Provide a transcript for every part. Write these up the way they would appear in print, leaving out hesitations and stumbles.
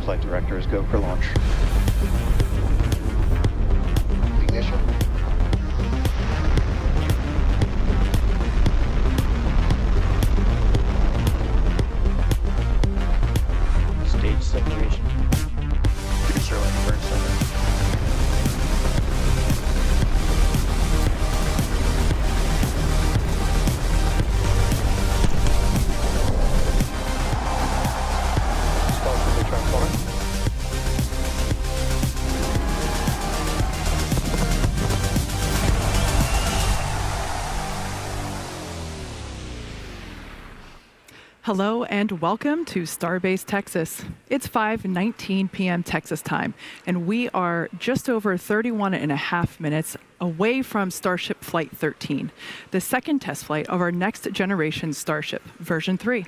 Flight directors go for launch. Ignition. Stage separation. Starlink burn center. Hello and welcome to Starbase, Texas. It's 5:19 p.m. Texas time, and we are just over 31 and a half minutes away from Starship Flight 13, the second test flight of our next generation Starship, version 3.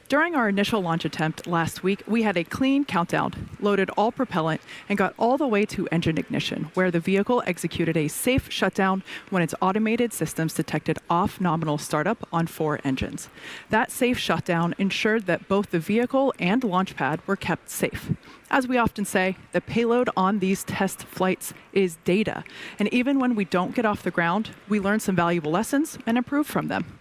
During our initial launch attempt last week, we had a clean countdown, loaded all propellant, and got all the way to engine ignition, where the vehicle executed a safe shutdown when its automated systems detected off-nominal startup on 4 engines. That safe shutdown ensured that both the vehicle and launch pad were kept safe. As we often say, the payload on these test flights is data, and even when we don't get off the ground, we learn some valuable lessons and improve from them.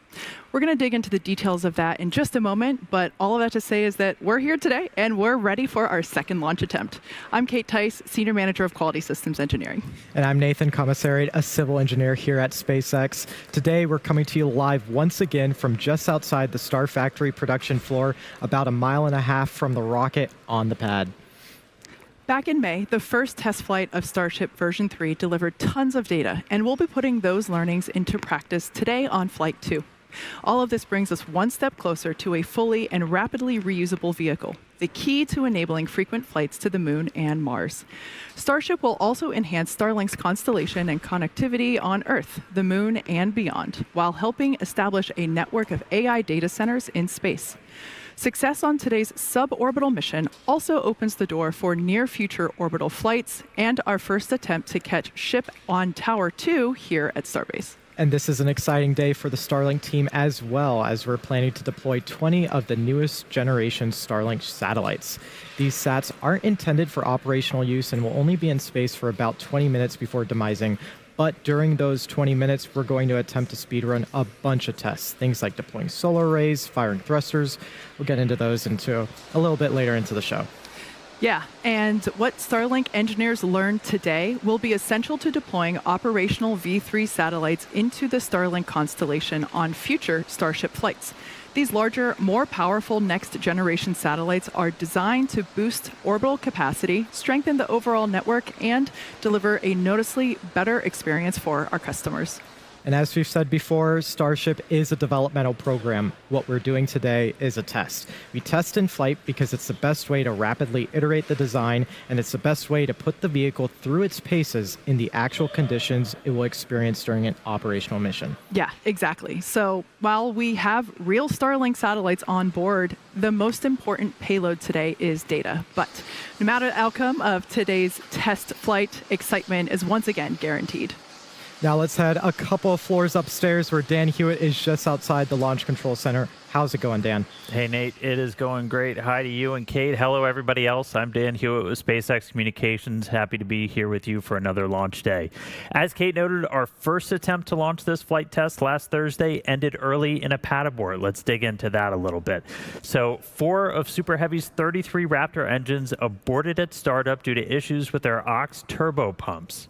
We're going to dig into the details of that in just a moment, but all of that to say is that we're here today and we're ready for our second launch attempt. I'm Kate Tice, Senior Manager of Quality Systems Engineering. And I'm Nathan Commissariat, a civil engineer here at SpaceX. Today, we're coming to you live once again from just outside the Star Factory production floor, about 1.5 miles from the rocket on the pad. Back in May, the first test flight of Starship version 3 delivered tons of data, and we'll be putting those learnings into practice today on Flight 2. All of this brings us one step closer to a fully and rapidly reusable vehicle, the key to enabling frequent flights to the Moon and Mars. Starship will also enhance Starlink's constellation and connectivity on Earth, the Moon, and beyond, while helping establish a network of AI data centers in space. Success on today's suborbital mission also opens the door for near-future orbital flights and our first attempt to catch ship on Tower 2 here at Starbase. And this is an exciting day for the Starlink team as well, as we're planning to deploy 20 of the newest generation Starlink satellites. These sats aren't intended for operational use and will only be in space for about 20 minutes before demising. But during those 20 minutes, we're going to attempt to speedrun a bunch of tests. Things like deploying solar arrays, firing thrusters. We'll get into those a little bit later into the show. Yeah, and what Starlink engineers learned today will be essential to deploying operational V3 satellites into the Starlink constellation on future Starship flights. These larger, more powerful next-generation satellites are designed to boost orbital capacity, strengthen the overall network, and deliver a noticeably better experience for our customers. And as we've said before, Starship is a developmental program. What we're doing today is a test. We test in flight because it's the best way to rapidly iterate the design, and it's the best way to put the vehicle through its paces in the actual conditions it will experience during an operational mission. Yeah, exactly. So while we have real Starlink satellites on board, the most important payload today is data. But no matter the outcome of today's test flight, excitement is once again guaranteed. Now let's head a couple of floors upstairs where Dan Hewitt is just outside the Launch Control Center. How's it going, Dan? Hey, Nate. It is going great. Hi to you and Kate. Hello, everybody else. I'm Dan Hewitt with SpaceX Communications. Happy to be here with you for another launch day. As Kate noted, our first attempt to launch this flight test last Thursday ended early in a pad abort. Let's dig into that a little bit. So 4 of Super Heavy's 33 Raptor engines aborted at startup due to issues with their aux turbo pumps.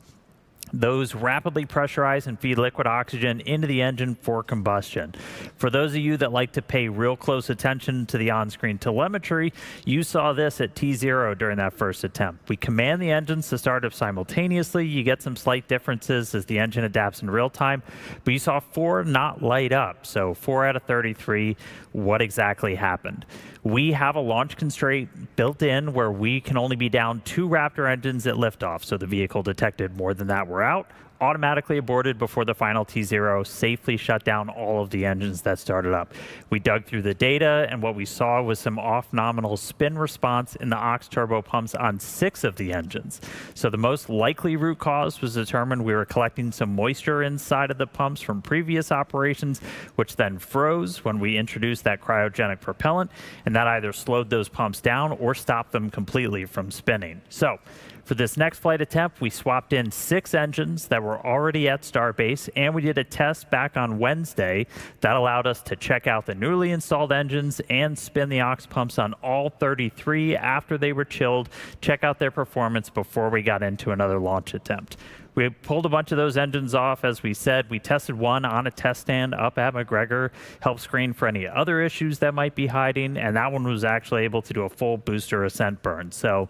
Those rapidly pressurize and feed liquid oxygen into the engine for combustion. For those of you that like to pay real close attention to the on-screen telemetry, you saw this at T0 during that first attempt. We command the engines to start up simultaneously. You get some slight differences as the engine adapts in real time, but you saw 4 not light up. So 4 out of 33, what exactly happened? We have a launch constraint built in where we can only be down 2 Raptor engines at liftoff. So the vehicle detected more than that, we're out. automatically aborted before the final T0 safely shut down all of the engines that started up. We dug through the data, and what we saw was some off-nominal spin response in the aux turbo pumps on 6 of the engines. So the most likely root cause was determined. We were collecting some moisture inside of the pumps from previous operations, which then froze when we introduced that cryogenic propellant, and that either slowed those pumps down or stopped them completely from spinning. So for this next flight attempt, we swapped in 6 engines that were already at Starbase, and we did a test back on Wednesday that allowed us to check out the newly installed engines and spin the aux pumps on all 33 after they were chilled, check out their performance before we got into another launch attempt. We pulled a bunch of those engines off, as we said. We tested one on a test stand up at McGregor, helped screen for any other issues that might be hiding, and that one was actually able to do a full booster ascent burn. So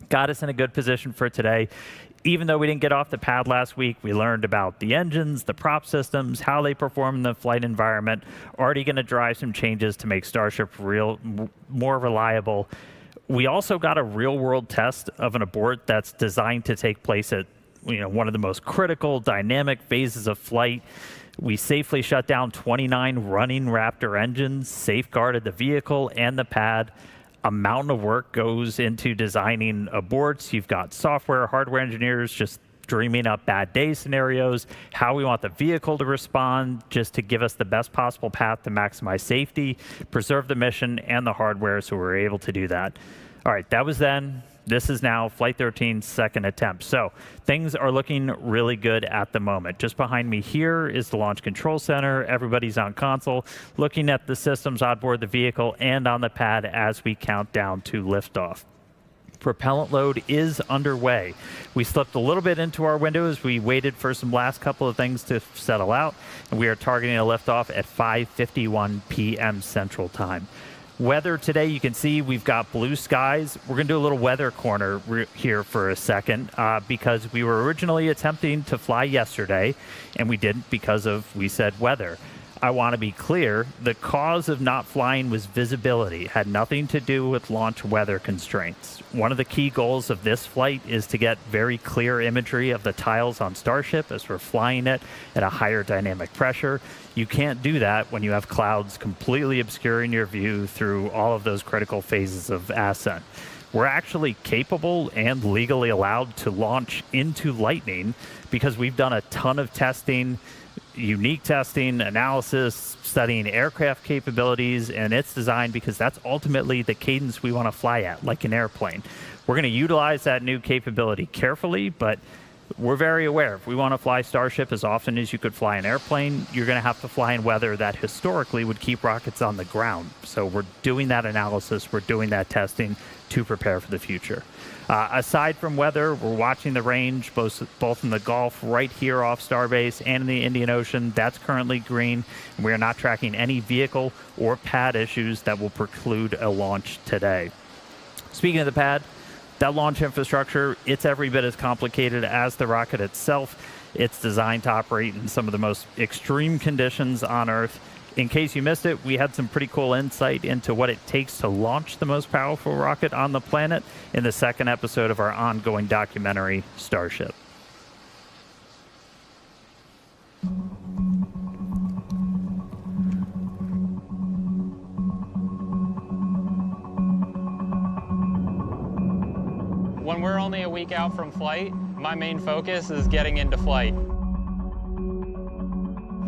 got us in a good position for today. Even though we didn't get off the pad last week, we learned about the engines, the prop systems, how they perform in the flight environment. Already going to drive some changes to make Starship more reliable. We also got a real-world test of an abort that's designed to take place at one of the most critical dynamic phases of flight. We safely shut down 29 running Raptor engines, safeguarded the vehicle and the pad. A mountain of work goes into designing aborts. You've got software, hardware engineers just dreaming up bad day scenarios, how we want the vehicle to respond, just to give us the best possible path to maximize safety, preserve the mission and the hardware, so we're able to do that. All right, that was then. This is now Flight 13's second attempt. So things are looking really good at the moment. Just behind me here is the Launch Control Center. Everybody's on console, looking at the systems on board the vehicle and on the pad as we count down to liftoff. Propellant load is underway. We slipped a little bit into our window as we waited for some last couple of things to settle out, and we are targeting a liftoff at 5:51 p.m. Central Time. Weather today, you can see we've got blue skies. We're going to do a little weather corner here for a second because we were originally attempting to fly yesterday, and we didn't because of, we said, weather. I want to be clear, the cause of not flying was visibility. It had nothing to do with launch weather constraints. One of the key goals of this flight is to get very clear imagery of the tiles on Starship as we're flying it at a higher dynamic pressure. You can't do that when you have clouds completely obscuring your view through all of those critical phases of ascent. We're actually capable and legally allowed to launch into lightning because we've done a ton of testing, unique testing, analysis, studying aircraft capabilities, and it's designed because that's ultimately the cadence we want to fly at, like an airplane. We're going to utilize that new capability carefully, but we're very aware if we want to fly Starship as often as you could fly an airplane, you're going to have to fly in weather that historically would keep rockets on the ground. So we're doing that analysis, we're doing that testing to prepare for the future. Aside from weather, we're watching the range, both in the Gulf right here off Starbase and in the Indian Ocean. That's currently green. And we are not tracking any vehicle or pad issues that will preclude a launch today. Speaking of the pad, that launch infrastructure, it's every bit as complicated as the rocket itself. It's designed to operate in some of the most extreme conditions on Earth. In case you missed it, we had some pretty cool insight into what it takes to launch the most powerful rocket on the planet in the second episode of our ongoing documentary, Starship. When we're only a week out from flight, my main focus is getting into flight.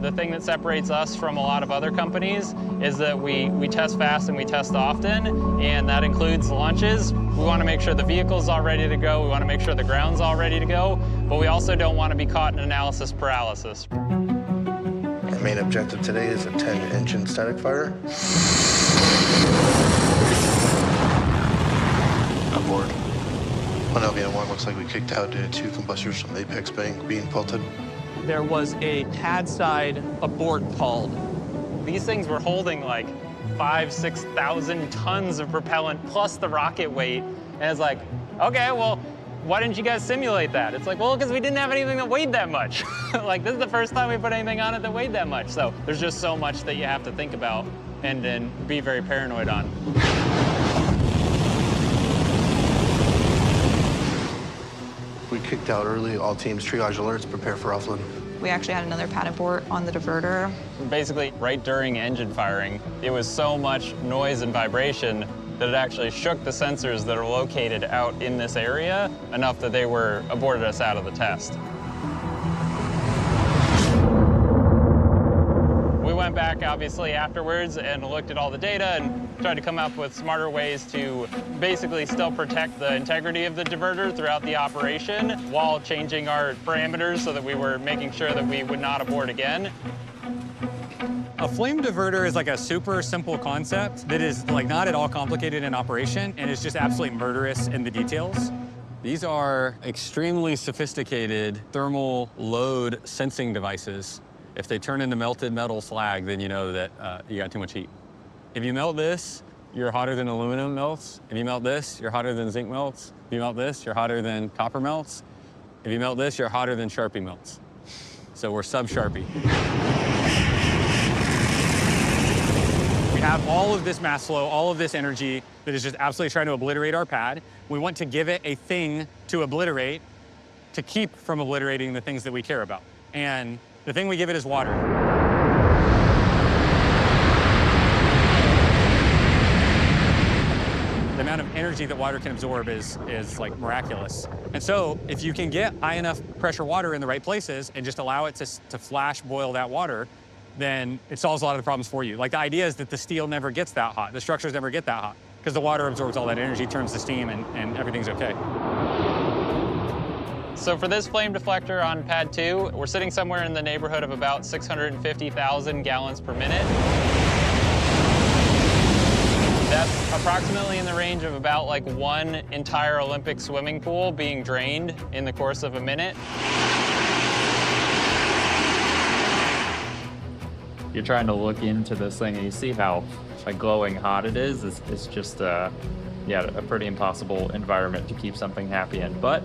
The thing that separates us from a lot of other companies is that we test fast and we test often, and that includes launches. We want to make sure the vehicle's all ready to go. We want to make sure the ground's all ready to go, but we also don't want to be caught in analysis paralysis. Our main objective today is a 10-engine static fire. Aboard. On LVN1, looks like we kicked out due to 2 combustors from the apex being pelted. There was a pad side abort called. These things were holding like 5,000–6,000 tons of propellant plus the rocket weight. And it's like, okay, well, why didn't you guys simulate that? It's like, well, because we didn't have anything that weighed that much. Like, this is the first time we put anything on it that weighed that much. So there's just so much that you have to think about and then be very paranoid on. We kicked kicked out early. All teams triage alerts, prepare for offload. We actually had another pad abort on the diverter. Basically, right during engine firing, it was so much noise and vibration that it actually shook the sensors that are located out in this area enough that they aborted us out of the test. We went back, obviously, afterwards and looked at all the data and tried to come up with smarter ways to basically still protect the integrity of the diverter throughout the operation while changing our parameters so that we were making sure that we would not abort again. A flame diverter is like a super simple concept that is like not at all complicated in operation and is just absolutely murderous in the details. These are extremely sophisticated thermal load sensing devices. If they turn into melted metal slag, then you know that you got too much heat. If you melt this, you're hotter than aluminum melts. If you melt this, you're hotter than zinc melts. If you melt this, you're hotter than copper melts. If you melt this, you're hotter than Sharpie melts. So we're sub-Sharpie. We have all of this mass flow, all of this energy that is just absolutely trying to obliterate our pad. We want to give it a thing to obliterate to keep from obliterating the things that we care about. And the thing we give it is water. The amount of energy that water can absorb is like miraculous. And so if you can get high enough pressure water in the right places and just allow it to flash boil that water, then it solves a lot of the problems for you. Like the idea is that the steel never gets that hot, the structures never get that hot, because the water absorbs all that energy, turns to steam, and everything's okay. So for this flame deflector on pad 2, we're sitting somewhere in the neighborhood of about 650,000 gallons per minute. That's approximately in the range of about like one entire Olympic swimming pool being drained in the course of a minute. You're trying to look into this thing and you see how like glowing hot it is. It's just yeah, a pretty impossible environment to keep something happy in. But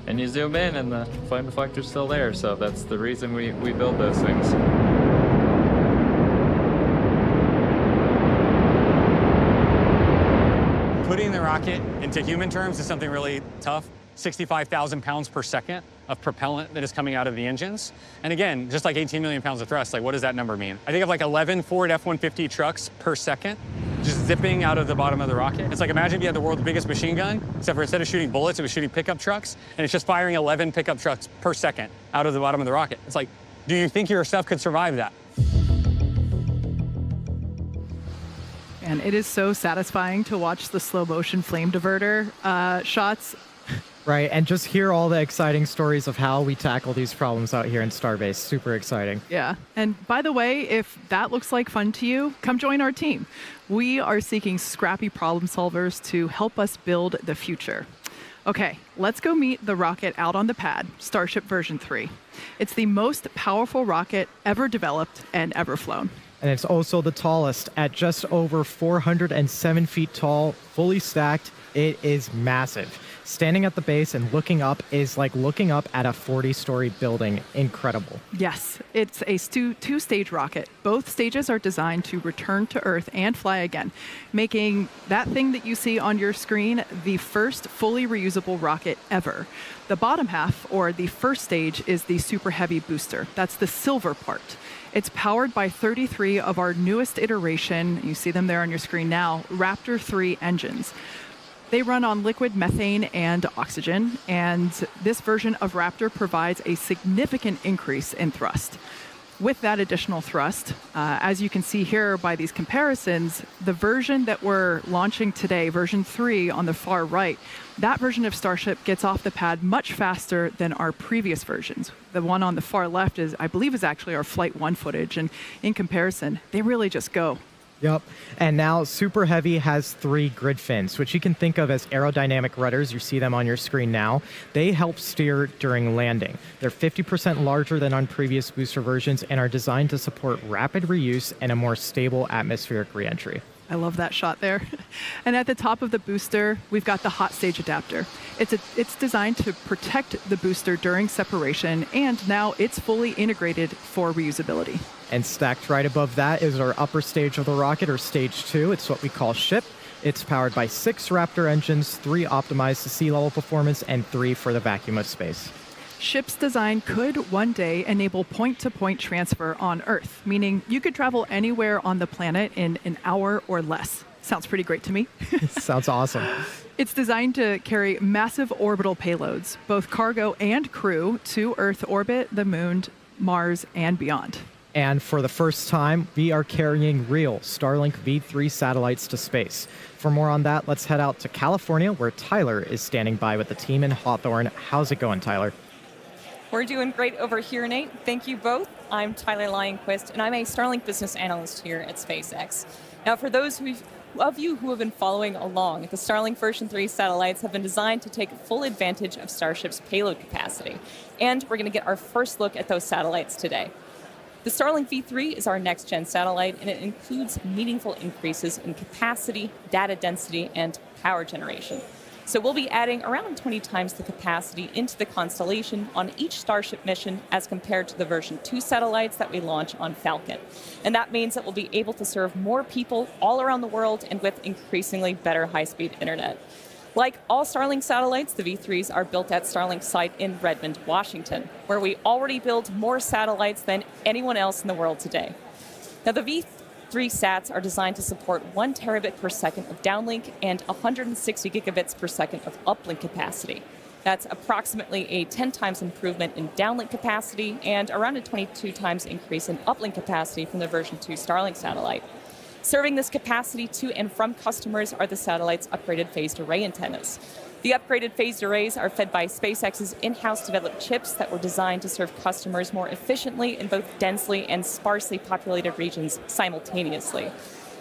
and you zoom in and the flame deflector's still there, so that's the reason we build those things. Putting the rocket into human terms is something really tough. 65,000 pounds per second of propellant that is coming out of the engines. And again, just like 18 million pounds of thrust, like what does that number mean? I think of like 11 Ford F-150 trucks per second just zipping out of the bottom of the rocket. It's like imagine if you had the world's biggest machine gun, except for instead of shooting bullets, it was shooting pickup trucks, and it's just firing 11 pickup trucks per second out of the bottom of the rocket. It's like, do you think your stuff could survive that? And it is so satisfying to watch the slow motion flame diverter shots. Right, and just hear all the exciting stories of how we tackle these problems out here in Starbase. Super exciting. Yeah. And by the way, if that looks like fun to you, come join our team. We are seeking scrappy problem solvers to help us build the future. Okay, let's go meet the rocket out on the pad, Starship version 3. It's the most powerful rocket ever developed and ever flown. And it's also the tallest at just over 407 feet tall, fully stacked. It is massive. Standing at the base and looking up is like looking up at a 40-story building. Incredible. Yes, it's a two-stage rocket. Both stages are designed to return to Earth and fly again, making that thing that you see on your screen the first fully reusable rocket ever. The bottom half, or the first stage, is the Super Heavy booster. That's the silver part. It's powered by 33 of our newest iteration, you see them there on your screen now, Raptor 3 engines. They run on liquid methane and oxygen, and this version of Raptor provides a significant increase in thrust. With that additional thrust, as you can see here by these comparisons, the version that we're launching today, version 3 on the far right, that version of Starship gets off the pad much faster than our previous versions. The one on the far left is, I believe, is actually our Flight 1 footage, and in comparison, they really just go. Yep. And now Super Heavy has 3 grid fins, which you can think of as aerodynamic rudders. You see them on your screen now. They help steer during landing. They're 50% larger than on previous booster versions and are designed to support rapid reuse and a more stable atmospheric reentry. I love that shot there. And at the top of the booster, we've got the hot stage adapter. It's designed to protect the booster during separation, and now it's fully integrated for reusability. And stacked right above that is our upper stage of the rocket, or stage 2. It's what we call ship. It's powered by 6 Raptor engines, 3 optimized to sea level performance, and 3 for the vacuum of space. Ship's design could one day enable point-to-point transfer on Earth, meaning you could travel anywhere on the planet in an hour or less. Sounds pretty great to me. Sounds awesome. It's designed to carry massive orbital payloads, both cargo and crew, to Earth orbit, the moon, Mars, and beyond. And for the first time, we are carrying real Starlink V3 satellites to space. For more on that, let's head out to California, where Tyler is standing by with the team in Hawthorne. How's it going, Tyler? We're doing great over here, Nate. Thank you both. I'm Tyler Lionquist, and I'm a Starlink business analyst here at SpaceX. Now, for those of you who have been following along, the Starlink version 3 satellites have been designed to take full advantage of Starship's payload capacity. And we're going to get our first look at those satellites today. The Starlink V3 is our next-gen satellite, and it includes meaningful increases in capacity, data density, and power generation. So we'll be adding around 20 times the capacity into the constellation on each Starship mission as compared to the version 2 satellites that we launch on Falcon. And that means that we'll be able to serve more people all around the world and with increasingly better high-speed internet. Like all Starlink satellites, the V3s are built at Starlink's site in Redmond, Washington, where we already build more satellites than anyone else in the world today. Now, the V3 sats are designed to support 1 terabit per second of downlink and 160 gigabits per second of uplink capacity. That's approximately a 10 times improvement in downlink capacity and around a 22 times increase in uplink capacity from the version 2 Starlink satellite. Serving this capacity to and from customers are the satellite's upgraded phased array antennas. The upgraded phased arrays are fed by SpaceX's in-house developed chips that were designed to serve customers more efficiently in both densely and sparsely populated regions simultaneously.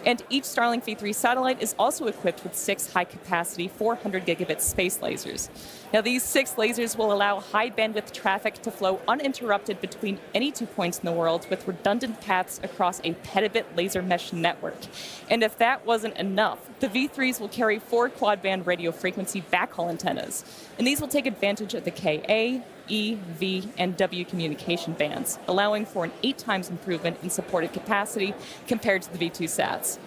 And each Starlink V3 satellite is also equipped with 6 high-capacity 400 gigabit space lasers. Now, these 6 lasers will allow high-bandwidth traffic to flow uninterrupted between any 2 points in the world with redundant paths across a petabit laser mesh network. And if that wasn't enough, the V3s will carry 4 quad-band radio frequency backhaul antennas. And these will take advantage of the Ka, E, V, and W communication bands, allowing for an 8 times improvement in supported capacity compared to the V2 sats.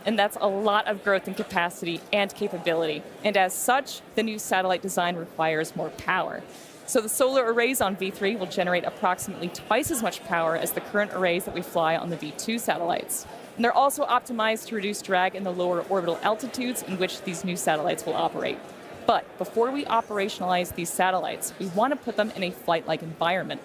And that's a lot of growth in capacity and capability. And as such, the new satellite design requires more power. So the solar arrays on V3 will generate approximately twice as much power as the current arrays that we fly on the V2 satellites. And they're also optimized to reduce drag in the lower orbital altitudes in which these new satellites will operate. But before we operationalize these satellites, we want to put them in a flight-like environment.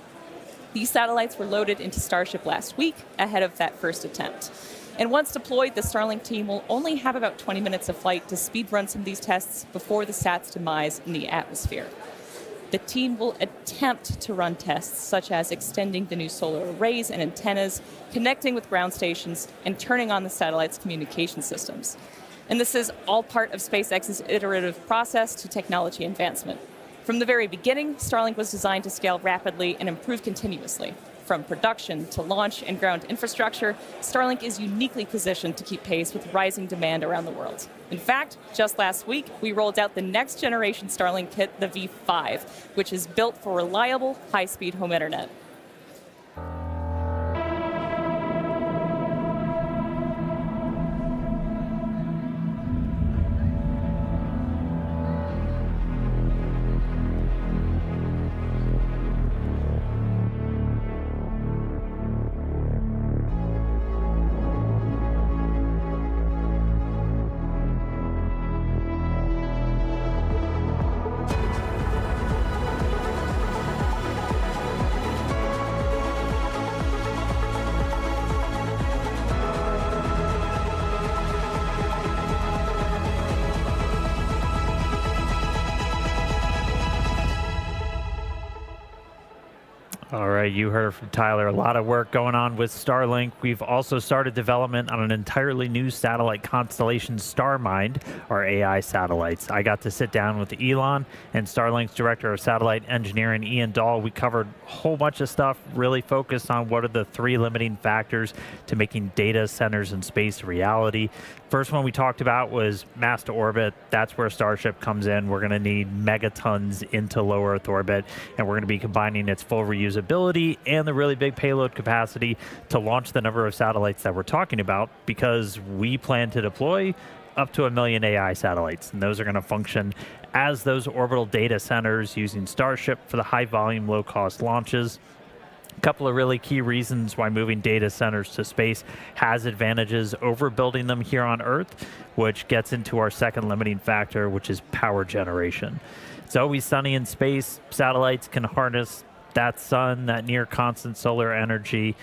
These satellites were loaded into Starship last week ahead of that first attempt. And once deployed, the Starlink team will only have about 20 minutes of flight to speed run some of these tests before the sat's demise in the atmosphere. The team will attempt to run tests such as extending the new solar arrays and antennas, connecting with ground stations, and turning on the satellite's communication systems. And this is all part of SpaceX's iterative process to technology advancement. From the very beginning, Starlink was designed to scale rapidly and improve continuously. From production to launch and ground infrastructure, Starlink is uniquely positioned to keep pace with rising demand around the world. In fact, just last week, we rolled out the next generation Starlink kit, the V5, which is built for reliable, high-speed home internet. All right, you heard from Tyler. A lot of work going on with Starlink. We've also started development on an entirely new satellite constellation, StarMind, our AI satellites. I got to sit down with Elon and Starlink's Director of Satellite Engineering, Ian Dahl. We covered a whole bunch of stuff, really focused on what are the 3 limiting factors to making data centers in space a reality. First one we talked about was mass to orbit. That's where Starship comes in. We're going to need megatons into low Earth orbit, and we're going to be combining its full reusability and the really big payload capacity to launch the number of satellites that we're talking about, because we plan to deploy up to 1 million AI satellites, and those are going to function as those orbital data centers using Starship for the high volume, low cost launches. A couple of really key reasons why moving data centers to space has advantages over building them here on Earth, which gets into our second limiting factor, which is power generation. It's always sunny in space. Satellites can harness that sun, that near constant solar energy,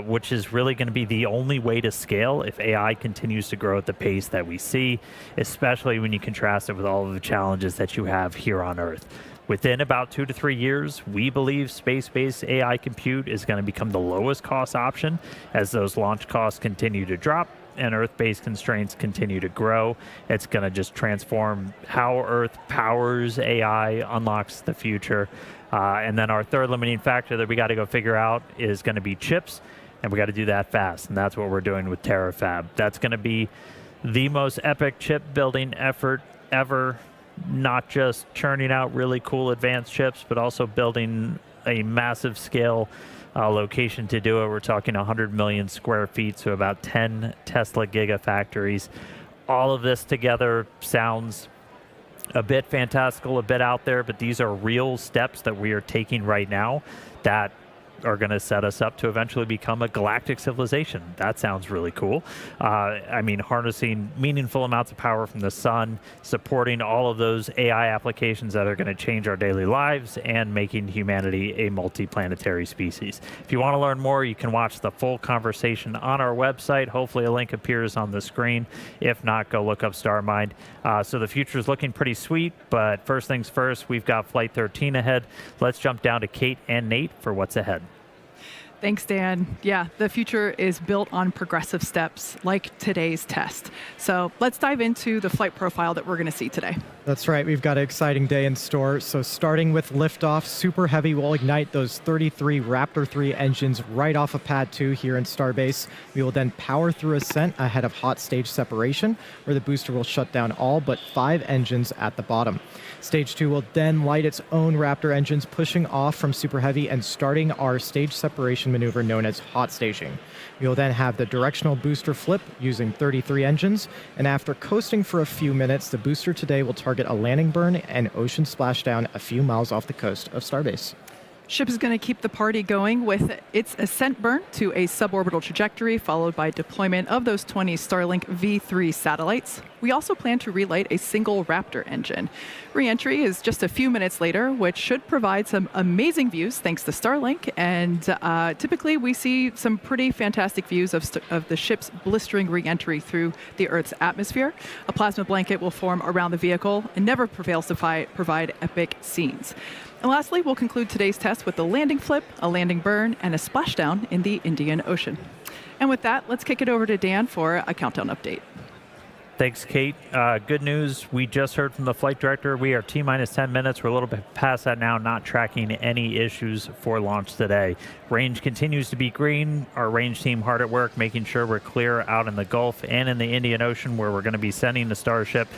which is really going to be the only way to scale if AI continues to grow at the pace that we see, especially when you contrast it with all of the challenges that you have here on Earth. Within about 2 to 3 years, we believe space-based AI compute is going to become the lowest cost option as those launch costs continue to drop and Earth-based constraints continue to grow. It's going to just transform how Earth powers AI, unlocks the future. And then our third limiting factor that we got to go figure out is going to be chips, and we got to do that fast. And that's what we're doing with TerraFab. That's going to be the most epic chip building effort ever, not just churning out really cool advanced chips, but also building a massive scale location to do it. We're talking 100 million square feet, so about 10 Tesla gigafactories. All of this together sounds a bit fantastical, a bit out there, but these are real steps that we are taking right now that are going to set us up to eventually become a galactic civilization. That sounds really cool. I mean, harnessing meaningful amounts of power from the sun, supporting all of those AI applications that are going to change our daily lives, and making humanity a multi-planetary species. If you want to learn more, you can watch the full conversation on our website. Hopefully a link appears on the screen. If not, go look up StarMind. So the future is looking pretty sweet, but first things first, we've got Flight 13 ahead. Let's jump down to Kate and Nate for what's ahead. Thanks, Dan. Yeah, the future is built on progressive steps like today's test. So let's dive into the flight profile that we're going to see today. That's right. We've got an exciting day in store. So starting with liftoff, Super Heavy will ignite those 33 Raptor 3 engines right off of Pad 2 here in Starbase. We will then power through ascent ahead of hot stage separation, where the booster will shut down all but 5 engines at the bottom. Stage 2 will then light its own Raptor engines, pushing off from Super Heavy and starting our stage separation maneuver known as hot staging. We will then have the directional booster flip using 33 engines, and after coasting for a few minutes, the booster today will target a landing burn and ocean splashdown a few miles off the coast of Starbase. Ship is going to keep the party going with its ascent burn to a suborbital trajectory, followed by deployment of those 20 Starlink V3 satellites. We also plan to relight a single Raptor engine. Re-entry is just a few minutes later, which should provide some amazing views thanks to Starlink. And typically we see some pretty fantastic views of the ship's blistering re-entry through the Earth's atmosphere. A plasma blanket will form around the vehicle and never prevails to provide epic scenes. And lastly, we'll conclude today's test with a landing flip, a landing burn, and a splashdown in the Indian Ocean. And with that, let's kick it over to Dan for a countdown update. Thanks, Kate. Good news. We just heard from the flight director. We are T-minus 10 minutes. We're a little bit past that now, not tracking any issues for launch today. Range continues to be green. Our range team hard at work, making sure we're clear out in the Gulf and in the Indian Ocean, where we're going to be sending the Starship.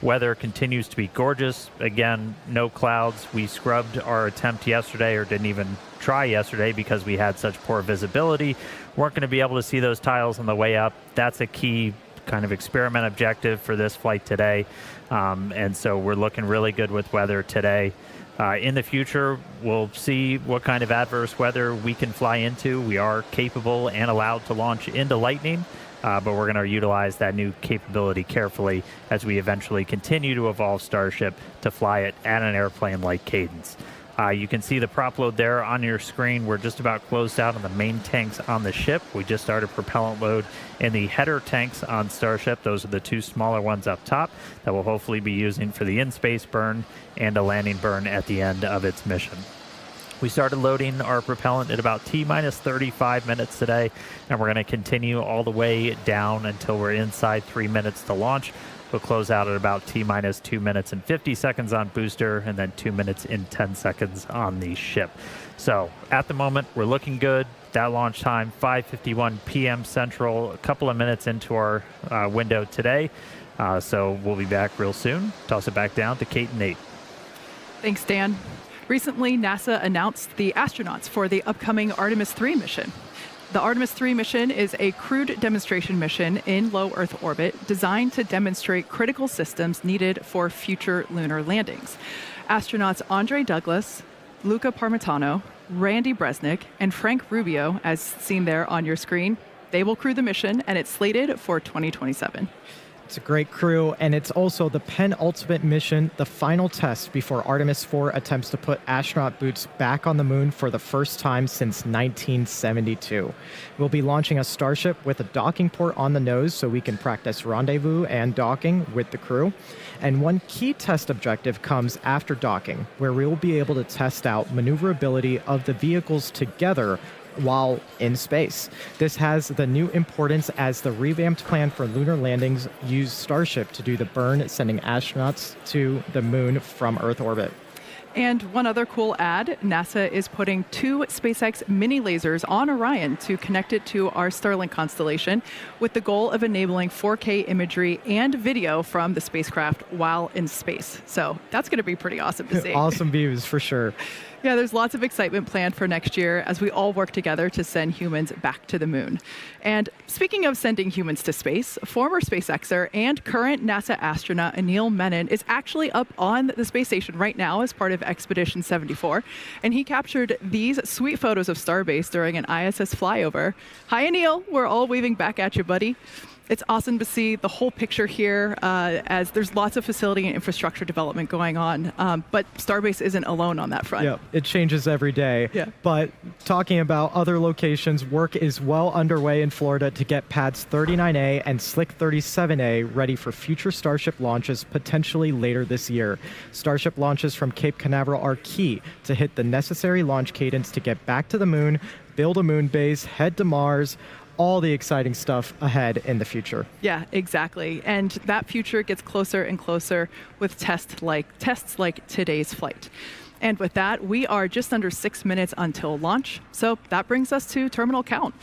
Weather continues to be gorgeous. Again, no clouds. We scrubbed our attempt yesterday, or didn't even try yesterday because we had such poor visibility. Weren't going to be able to see those tiles on the way up. That's a key kind of experiment objective for this flight today. And so we're looking really good with weather today. In the future, we'll see what kind of adverse weather we can fly into. We are capable and allowed to launch into lightning, but we're going to utilize that new capability carefully as we eventually continue to evolve Starship to fly it at an airplane-like cadence. You can see the prop load there on your screen. We're just about closed out on the main tanks on the ship. We just started propellant load in the header tanks on Starship. Those are the 2 smaller ones up top that we'll hopefully be using for the in-space burn and a landing burn at the end of its mission. We started loading our propellant at about T-minus 35 minutes today, and we're going to continue all the way down until we're inside 3 minutes to launch. We'll close out at about T-minus 2 minutes and 50 seconds on booster, and then 2 minutes and 10 seconds on the ship. So at the moment, we're looking good. That launch time, 5:51 p.m. Central, a couple of minutes into our window today. So we'll be back real soon. Toss it back down to Kate and Nate. Thanks, Dan. Recently, NASA announced the astronauts for the upcoming Artemis 3 mission. The Artemis 3 mission is a crewed demonstration mission in low Earth orbit designed to demonstrate critical systems needed for future lunar landings. Astronauts Andre Douglas, Luca Parmitano, Randy Bresnik, and Frank Rubio, as seen there on your screen, they will crew the mission, and it's slated for 2027. It's a great crew, and it's also the penultimate mission, the final test before Artemis 4 attempts to put astronaut boots back on the moon for the first time since 1972. We'll be launching a Starship with a docking port on the nose so we can practice rendezvous and docking with the crew. And one key test objective comes after docking, where we will be able to test out maneuverability of the vehicles together while in space. This has the new importance as the revamped plan for lunar landings use Starship to do the burn, sending astronauts to the moon from Earth orbit. And one other cool ad, NASA is putting 2 SpaceX mini lasers on Orion to connect it to our Starlink constellation with the goal of enabling 4K imagery and video from the spacecraft while in space. So that's going to be pretty awesome to see. Awesome views for sure. Yeah, there's lots of excitement planned for next year as we all work together to send humans back to the moon. And speaking of sending humans to space, former SpaceXer and current NASA astronaut Anil Menon is actually up on the space station right now as part of Expedition 74. And he captured these sweet photos of Starbase during an ISS flyover. Hi, Anil. We're all waving back at you, buddy. It's awesome to see the whole picture here as there's lots of facility and infrastructure development going on. But Starbase isn't alone on that front. Yeah, it changes every day. Yeah. But talking about other locations, work is well underway in Florida to get pads 39A and Slick 37A ready for future Starship launches potentially later this year. Starship launches from Cape Canaveral are key to hit the necessary launch cadence to get back to the moon, build a moon base, head to Mars, all the exciting stuff ahead in the future. Yeah, exactly. And that future gets closer and closer with tests like today's flight. And with that, we are just under 6 minutes until launch. So that brings us to terminal count.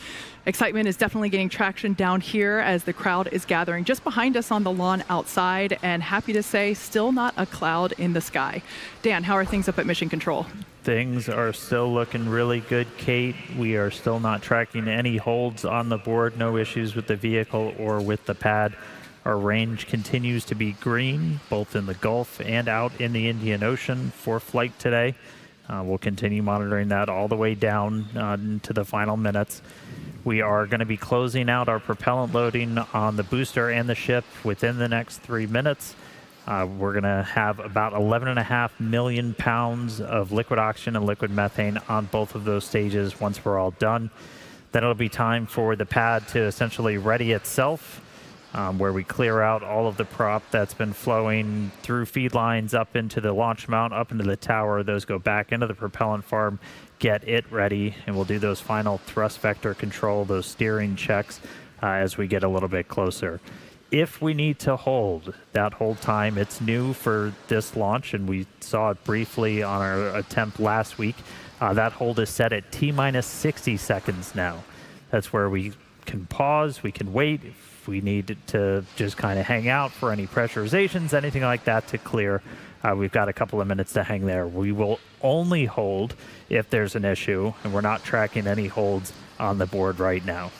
Excitement is definitely gaining traction down here as the crowd is gathering just behind us on the lawn outside. And happy to say, still not a cloud in the sky. Dan, how are things up at Mission Control? Things are still looking really good, Kate. We are still not tracking any holds on the board, no issues with the vehicle or with the pad. Our range continues to be green, both in the Gulf and out in the Indian Ocean for flight today. We'll continue monitoring that all the way down to the final minutes. We are going to be closing out our propellant loading on the booster and the ship within the next 3 minutes. We're going to have about 11.5 million pounds of liquid oxygen and liquid methane on both of those stages once we're all done. Then it'll be time for the pad to essentially ready itself, where we clear out all of the prop that's been flowing through feed lines up into the launch mount, up into the tower. Those go back into the propellant farm, get it ready, and we'll do those final thrust vector control, those steering checks as we get a little bit closer. If we need to hold that hold time, it's new for this launch, and we saw it briefly on our attempt last week. That hold is set at T-minus 60 seconds now. That's where we can pause, we can wait. If we need to just kind of hang out for any pressurizations, anything like that to clear, we've got a couple of minutes to hang there. We will only hold if there's an issue, and we're not tracking any holds on the board right now.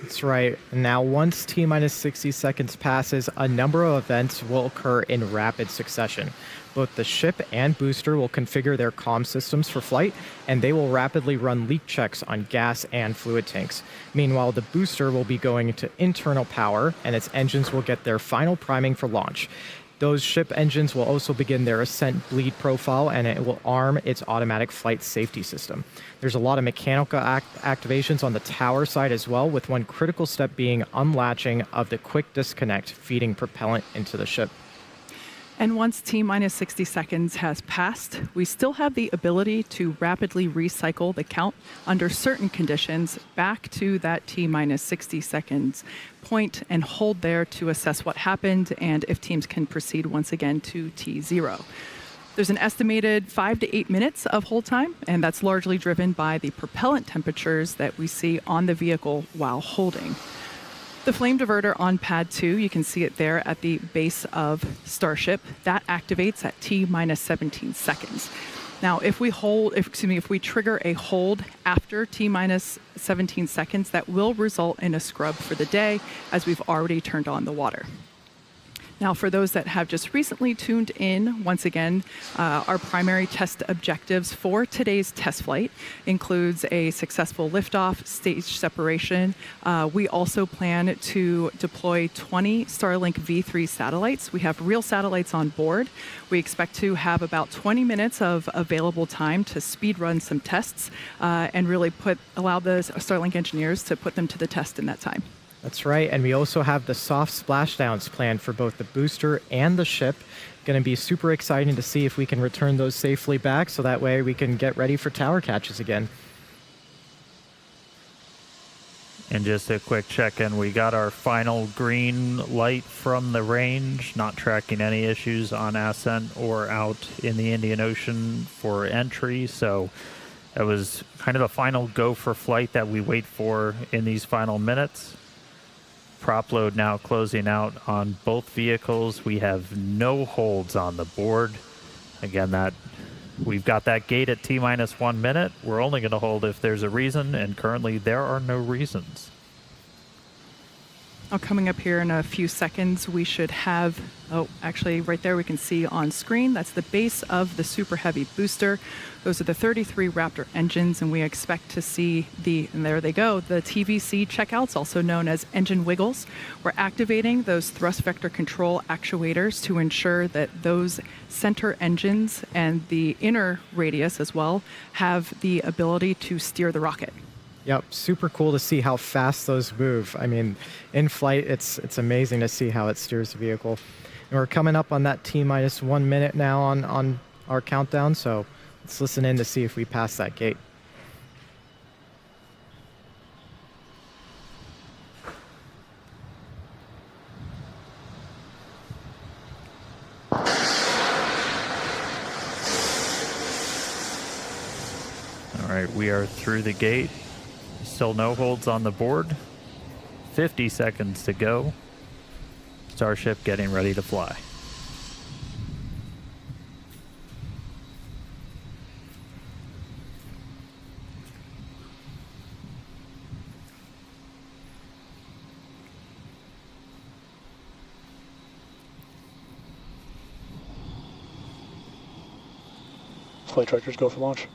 That's right. Now, once T-minus 60 seconds passes, a number of events will occur in rapid succession. Both the ship and booster will configure their comm systems for flight, and they will rapidly run leak checks on gas and fluid tanks. Meanwhile, the booster will be going into internal power, and its engines will get their final priming for launch. Those ship engines will also begin their ascent bleed profile, and it will arm its automatic flight safety system. There's a lot of mechanical activations on the tower side as well, with one critical step being unlatching of the quick disconnect, feeding propellant into the ship. And once T-minus 60 seconds has passed, we still have the ability to rapidly recycle the count under certain conditions back to that T-minus 60 seconds point and hold there to assess what happened and if teams can proceed once again to T0. There's an estimated 5 to 8 minutes of hold time, and that's largely driven by the propellant temperatures that we see on the vehicle while holding. The flame diverter on pad 2, you can see it there at the base of Starship. That activates at T-minus 17 seconds. Now, if we trigger a hold after T-minus 17 seconds, that will result in a scrub for the day, as we've already turned on the water. Now, for those that have just recently tuned in, once again, our primary test objectives for today's test flight includes a successful liftoff, stage separation. We also plan to deploy 20 Starlink V3 satellites. We have real satellites on board. We expect to have about 20 minutes of available time to speed run some tests and really allow the Starlink engineers to put them to the test in that time. That's right, and we also have the soft splashdowns planned for both the booster and the ship. Going to be super exciting to see if we can return those safely back, so that way we can get ready for tower catches again. And just a quick check-in, we got our final green light from the range, not tracking any issues on ascent or out in the Indian Ocean for entry, so that was kind of the final go for flight that we wait for in these final minutes. Prop load now closing out on both vehicles. We have no holds on the board. Again, we've got that gate at T-minus 1 minute. We're only going to hold if there's a reason, and currently there are no reasons. Coming up here in a few seconds, we should have, actually right there we can see on screen, that's the base of the Super Heavy booster. Those are the 33 Raptor engines, and we expect to see and there they go, the TVC checkouts, also known as engine wiggles. We're activating those thrust vector control actuators to ensure that those center engines and the inner radius as well have the ability to steer the rocket. Yep, super cool to see how fast those move. I mean, in flight, it's amazing to see how it steers the vehicle. And we're coming up on that T-minus 1 minute now on our countdown, so let's listen in to see if we pass that gate. All right, we are through the gate. Still no holds on the board. 50 seconds to go. Starship getting ready to fly. Flight tractors go for launch.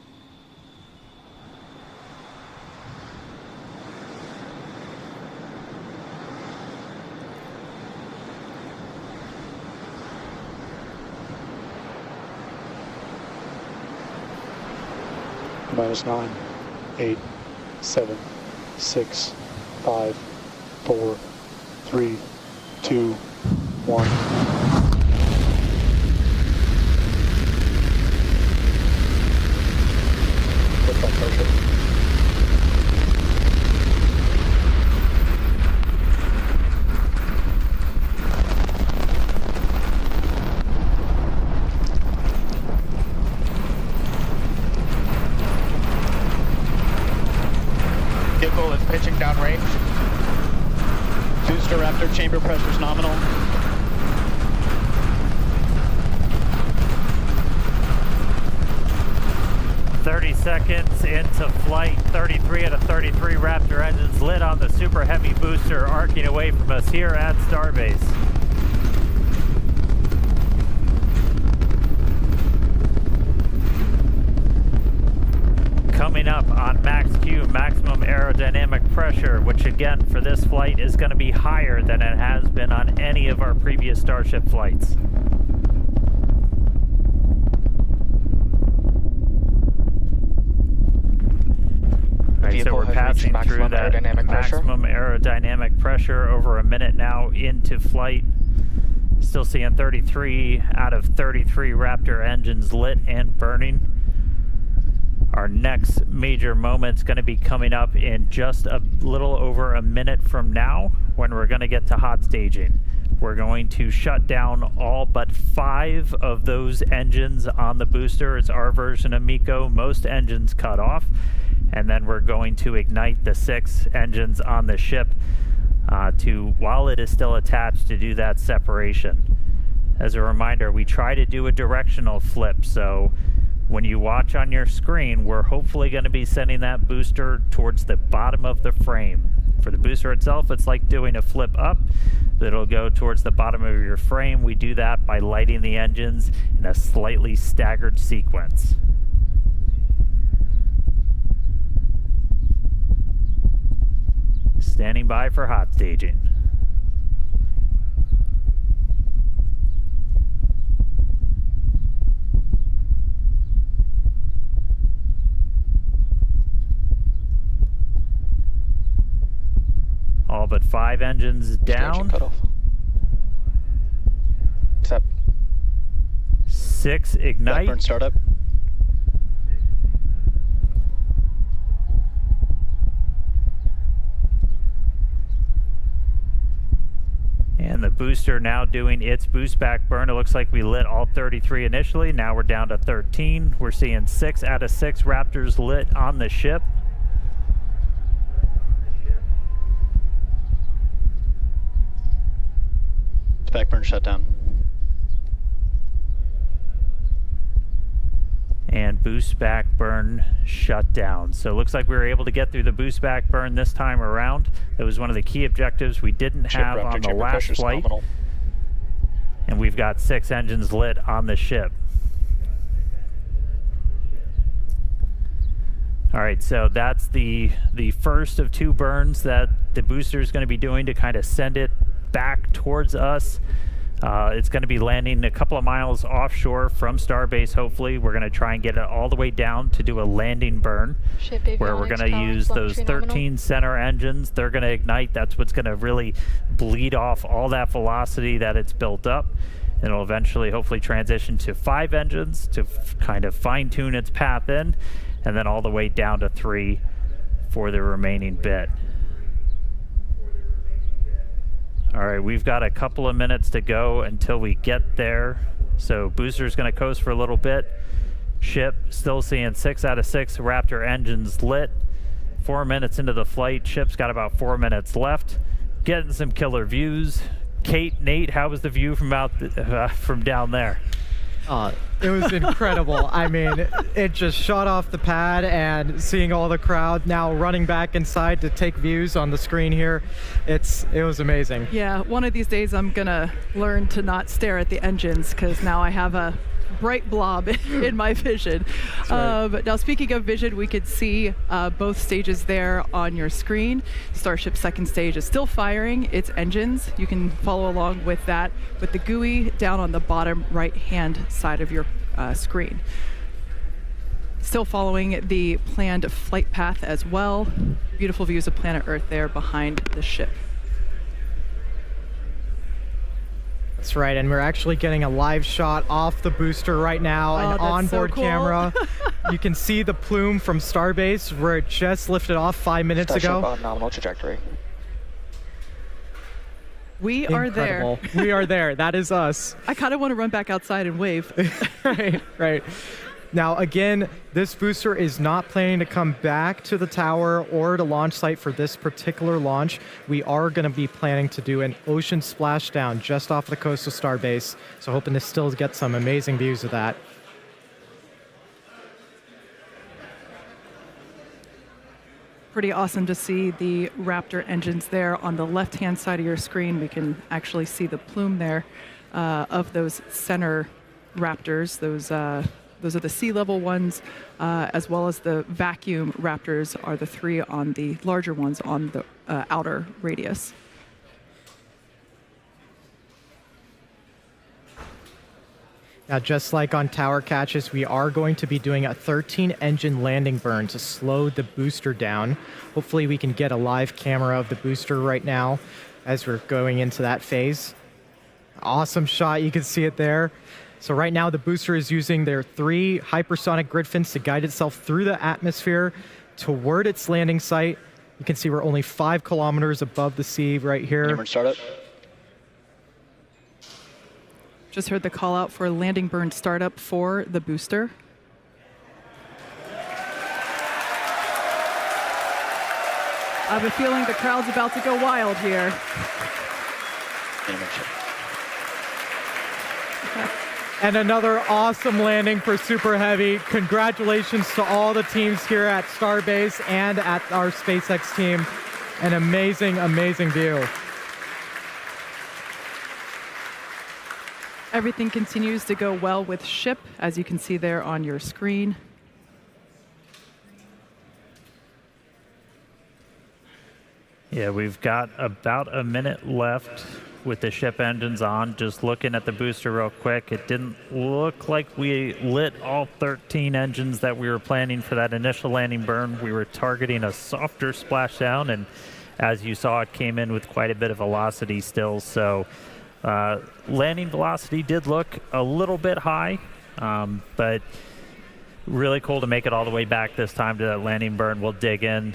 -9, 8, 7, 6, 5, 4, 3, 2, 1. Liftoff Starship. Vehicle is pitching downrange. Booster Raptor chamber pressure is nominal. Seconds into flight, 33 out of 33 Raptor engines lit on the Super Heavy booster, arcing away from us here at Starbase. Coming up on max Q, maximum aerodynamic pressure, which again for this flight is going to be higher than it has been on any of our previous Starship flights. So we're passing through that maximum aerodynamic pressure over a minute now into flight. Still seeing 33 out of 33 Raptor engines lit and burning. Our next major moment's going to be coming up in just a little over a minute from now, when we're going to get to hot staging. We're going to shut down all but 5 of those engines on the booster. It's our version of MECO. Most engines cut off. And then we're going to ignite the 6 engines on the ship while it is still attached, to do that separation. As a reminder, we try to do a directional flip, so when you watch on your screen, we're hopefully going to be sending that booster towards the bottom of the frame. For the booster itself, it's like doing a flip up. It'll go towards the bottom of your frame. We do that by lighting the engines in a slightly staggered sequence. Standing by for hot staging. All but 5 engines down. Cutoff. Accept. 6 ignite. Blackburn startup. And the booster now doing its boost back burn. It looks like we lit all 33 initially. Now we're down to 13. We're seeing 6 out of 6 Raptors lit on the ship. Backburn shut down. And boost back burn shut down. So it looks like we were able to get through the boost back burn this time around. That was one of the key objectives we didn't have on the last flight. Nominal. And we've got 6 engines lit on the ship. All right, so that's the first of 2 burns that the booster is going to be doing to kind of send it back towards us. It's going to be landing a couple of miles offshore from Starbase. Hopefully we're going to try and get it all the way down to do a landing burn, where we're going to use those 13 center engines. They're going to ignite. That's what's going to really bleed off all that velocity that it's built up, and it'll eventually hopefully transition to 5 engines to kind of fine-tune its path in, and then all the way down to 3 for the remaining bit. All right, we've got a couple of minutes to go until we get there. So booster's going to coast for a little bit. Ship still seeing 6 out of 6 Raptor engines lit. 4 minutes into the flight, ship's got about 4 minutes left. Getting some killer views. Kate, Nate, how was the view from down there? It was incredible. I mean, it just shot off the pad, and seeing all the crowd now running back inside to take views on the screen here, it was amazing. Yeah, one of these days I'm gonna learn to not stare at the engines, because now I have a bright blob in my vision. Right. Now, speaking of vision, we could see both stages there on your screen. Starship's second stage is still firing its engines. You can follow along with that with the GUI down on the bottom right-hand side of your screen. Still following the planned flight path as well. Beautiful views of planet Earth there behind the ship. That's right, and we're actually getting a live shot off the booster right now, an onboard camera. You can see the plume from Starbase where it just lifted off 5 minutes ago. On nominal trajectory. We are there. We are there. That is us. I kind of want to run back outside and wave. Right. Now, again, this booster is not planning to come back to the tower or to launch site for this particular launch. We are going to be planning to do an ocean splashdown just off the coast of Starbase, so hoping to still get some amazing views of that. Pretty awesome to see the Raptor engines there on the left-hand side of your screen. We can actually see the plume there of those center Raptors. Those are the sea level ones, as well as the vacuum Raptors are the 3 on the larger ones on the outer radius. Now, just like on tower catches, we are going to be doing a 13 engine landing burn to slow the booster down. Hopefully we can get a live camera of the booster right now as we're going into that phase. Awesome shot, you can see it there. So right now the booster is using their 3 hypersonic grid fins to guide itself through the atmosphere toward its landing site. You can see we're only 5 kilometers above the sea right here. Startup. Just heard the call out for landing burn startup for the booster. I have a feeling the crowd's about to go wild here. And another awesome landing for Super Heavy. Congratulations to all the teams here at Starbase and at our SpaceX team. An amazing, amazing view. Everything continues to go well with Ship, as you can see there on your screen. Yeah, we've got about a minute left with the Ship engines on. Just looking at the booster real quick, it didn't look like we lit all 13 engines that we were planning for that initial landing burn. We were targeting a softer splashdown, and as you saw, it came in with quite a bit of velocity still. So landing velocity did look a little bit high, but really cool to make it all the way back this time to that landing burn. We'll dig in,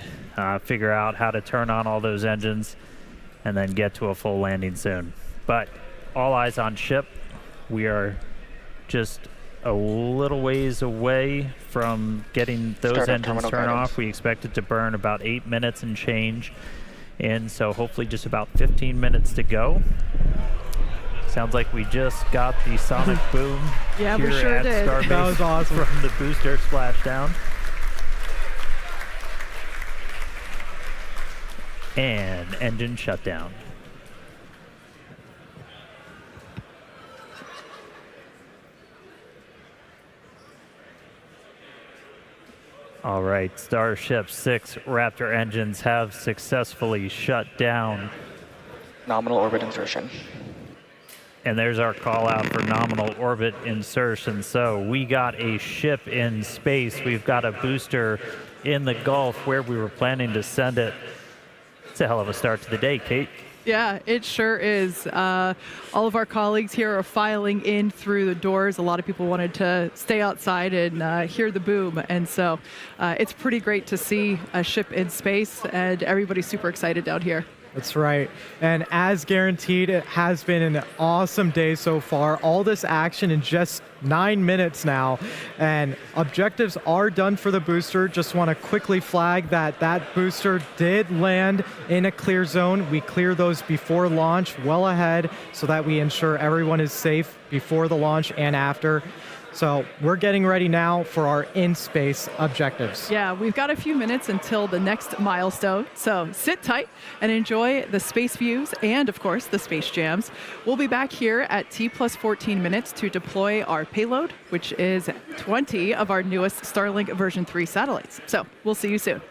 figure out how to turn on all those engines, and then get to a full landing soon. But all eyes on Ship. We are just a little ways away from getting those engines turned off. We expect it to burn about 8 minutes and change in, so hopefully just about 15 minutes to go. Sounds like we just got the sonic boom Yeah, here we sure at did. Starbase That was awesome. from the booster splashdown. And engine shutdown. All right, Starship 6 Raptor engines have successfully shut down. Nominal orbit insertion. And there's our call out for nominal orbit insertion. So we got a ship in space. We've got a booster in the Gulf where we were planning to send it. It's a hell of a start to the day, Kate. Yeah, it sure is. All of our colleagues here are filing in through the doors. A lot of people wanted to stay outside and hear the boom. And so it's pretty great to see a ship in space, and everybody's super excited down here. That's right. And as guaranteed, it has been an awesome day so far. All this action in just 9 minutes now. And objectives are done for the booster. Just want to quickly flag that that booster did land in a clear zone. We clear those before launch, well ahead, so that we ensure everyone is safe before the launch and after. So we're getting ready now for our in-space objectives. Yeah, we've got a few minutes until the next milestone, so sit tight and enjoy the space views and, of course, the space jams. We'll be back here at T+14 minutes to deploy our payload, which is 20 of our newest Starlink version 3 satellites. So we'll see you soon.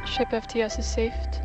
Ship FTS is saved.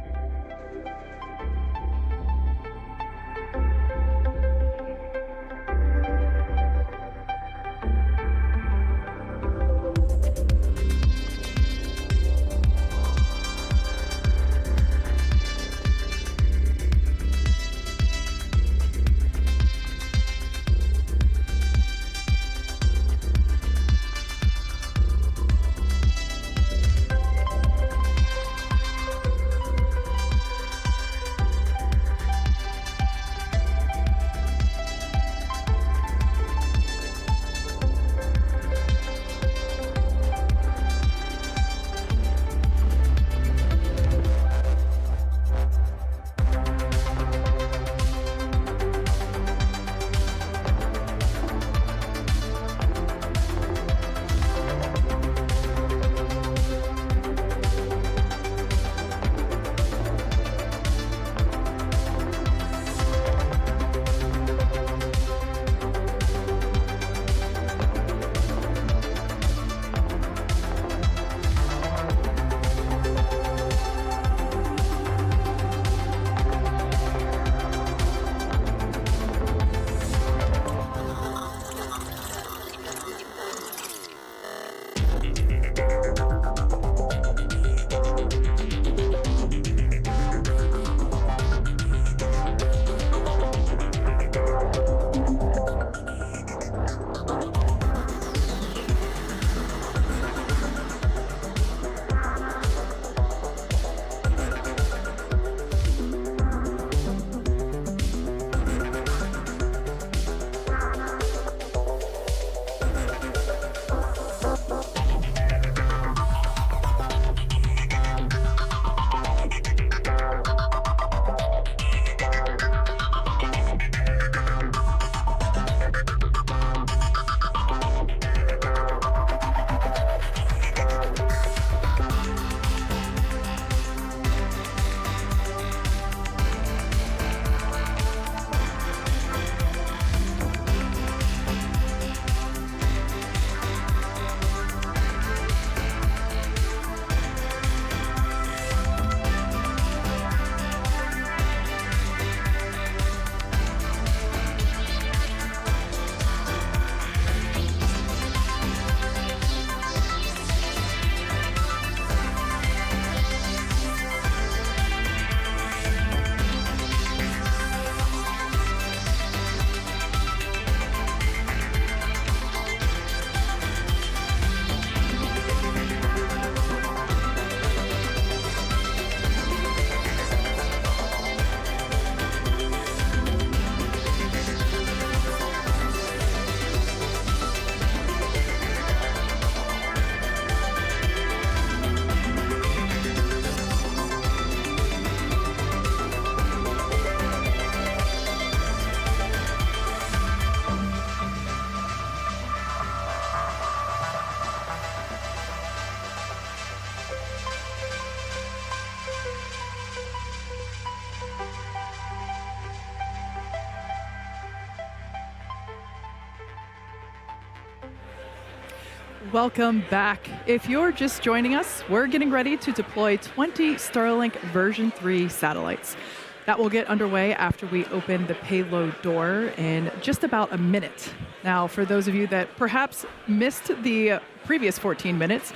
Welcome back. If you're just joining us, we're getting ready to deploy 20 Starlink version 3 satellites. That will get underway after we open the payload door in just about a minute. Now, for those of you that perhaps missed the previous 14 minutes,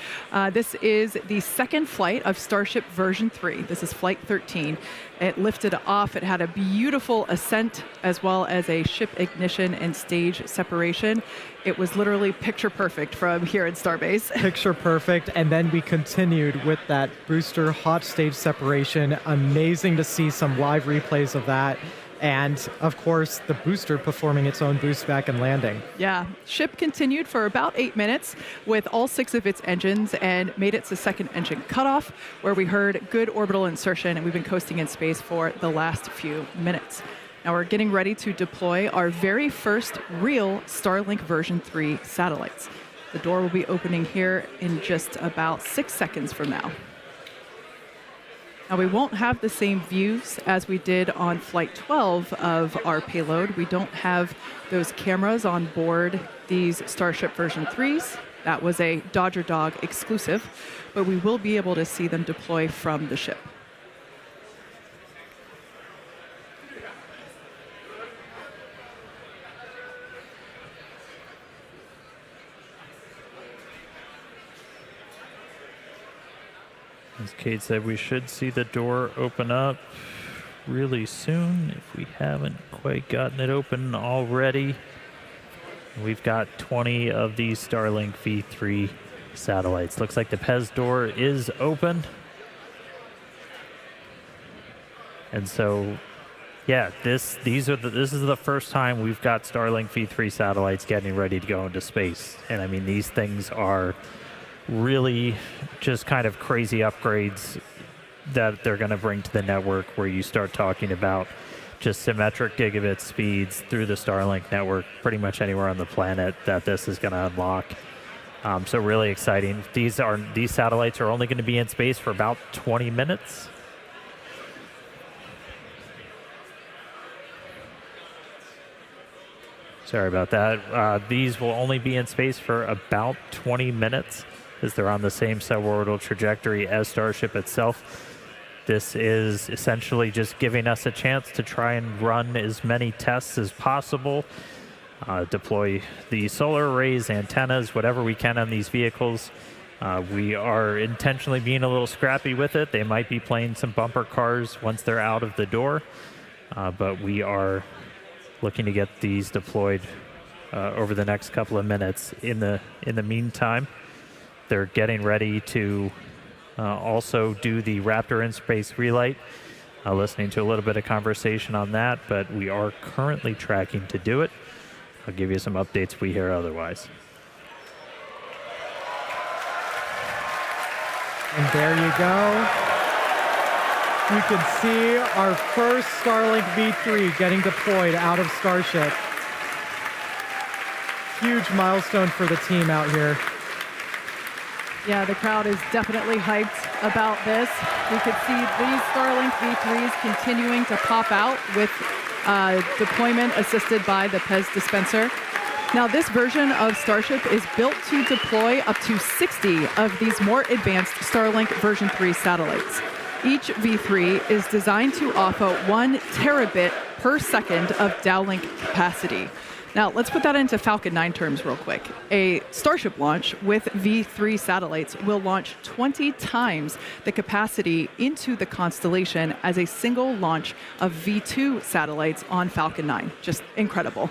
this is the second flight of Starship version 3. This is flight 13. It lifted off. It had a beautiful ascent as well as a ship ignition and stage separation. It was literally picture perfect from here at Starbase. Picture perfect, and then we continued with that booster hot stage separation. Amazing to see some live replays of that. And, of course, the booster performing its own boost back and landing. Yeah, ship continued for about 8 minutes with all 6 of its engines and made it to second engine cutoff, where we heard good orbital insertion, and we've been coasting in space for the last few minutes. Now we're getting ready to deploy our very first real Starlink version 3 satellites. The door will be opening here in just about 6 seconds from now. Now, we won't have the same views as we did on Flight 12 of our payload. We don't have those cameras on board these Starship version 3s. That was a Dodger Dog exclusive, but we will be able to see them deploy from the ship. As Kate said, we should see the door open up really soon if we haven't quite gotten it open already. We've got 20 of these Starlink V3 satellites. Looks like the PEZ door is open. And so, yeah, this is the first time we've got Starlink V3 satellites getting ready to go into space. And I mean, these things are really just kind of crazy upgrades that they're going to bring to the network, where you start talking about just symmetric gigabit speeds through the Starlink network pretty much anywhere on the planet that this is going to unlock. So really exciting. These satellites are only going to be in space for about 20 minutes. Sorry about that. These will only be in space for about 20 minutes, as they're on the same suborbital trajectory as Starship itself. This is essentially just giving us a chance to try and run as many tests as possible, deploy the solar arrays, antennas, whatever we can on these vehicles. We are intentionally being a little scrappy with it. They might be playing some bumper cars once they're out of the door, but we are looking to get these deployed over the next couple of minutes. In the meantime, they're getting ready to also do the Raptor in-space relight. Listening to a little bit of conversation on that, but we are currently tracking to do it. I'll give you some updates if we hear otherwise. And there you go. You can see our first Starlink V3 getting deployed out of Starship. Huge milestone for the team out here. Yeah, the crowd is definitely hyped about this. We could see these Starlink V3s continuing to pop out with deployment assisted by the PEZ dispenser. Now, this version of Starship is built to deploy up to 60 of these more advanced Starlink version 3 satellites. Each V3 is designed to offer 1 terabit per second of downlink capacity. Now, let's put that into Falcon 9 terms real quick. A Starship launch with V3 satellites will launch 20 times the capacity into the constellation as a single launch of V2 satellites on Falcon 9. Just incredible.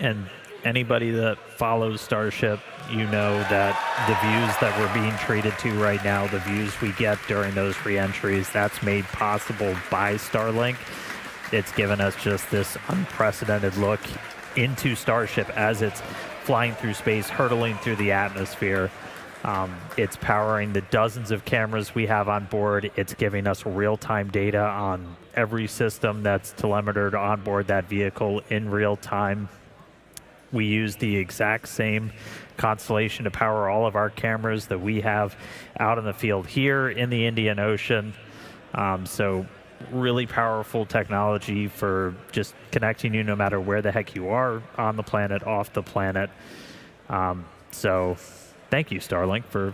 And anybody that follows Starship, you know that the views that we're being treated to right now, the views we get during those re-entries, that's made possible by Starlink. It's given us just this unprecedented look into Starship as it's flying through space, hurtling through the atmosphere. It's powering the dozens of cameras we have on board. It's giving us real-time data on every system that's telemetered on board that vehicle in real time. We use the exact same constellation to power all of our cameras that we have out in the field here in the Indian Ocean. So really powerful technology for just connecting you no matter where the heck you are on the planet, off the planet. So thank you, Starlink, for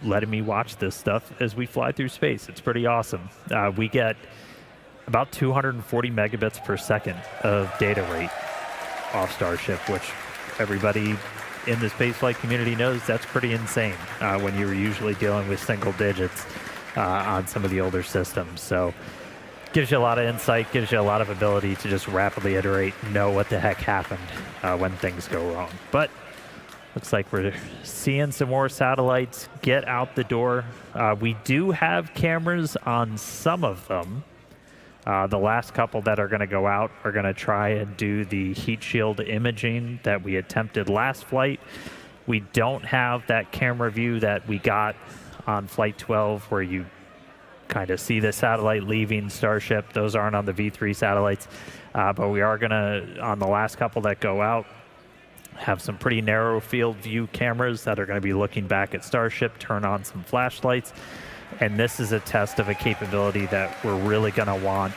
letting me watch this stuff as we fly through space. It's pretty awesome. We get about 240 megabits per second of data rate off Starship, which everybody in the spaceflight community knows that's pretty insane when you're usually dealing with single digits on some of the older systems. So gives you a lot of insight, gives you a lot of ability to just rapidly iterate, know what the heck happened when things go wrong. But looks like we're seeing some more satellites get out the door. We do have cameras on some of them. The last couple that are going to go out are going to try and do the heat shield imaging that we attempted last flight. We don't have that camera view that we got on Flight 12 where you kind of see the satellite leaving Starship. Those aren't on the V3 satellites, but we are going to, on the last couple that go out, have some pretty narrow field view cameras that are going to be looking back at Starship, turn on some flashlights. And this is a test of a capability that we're really going to want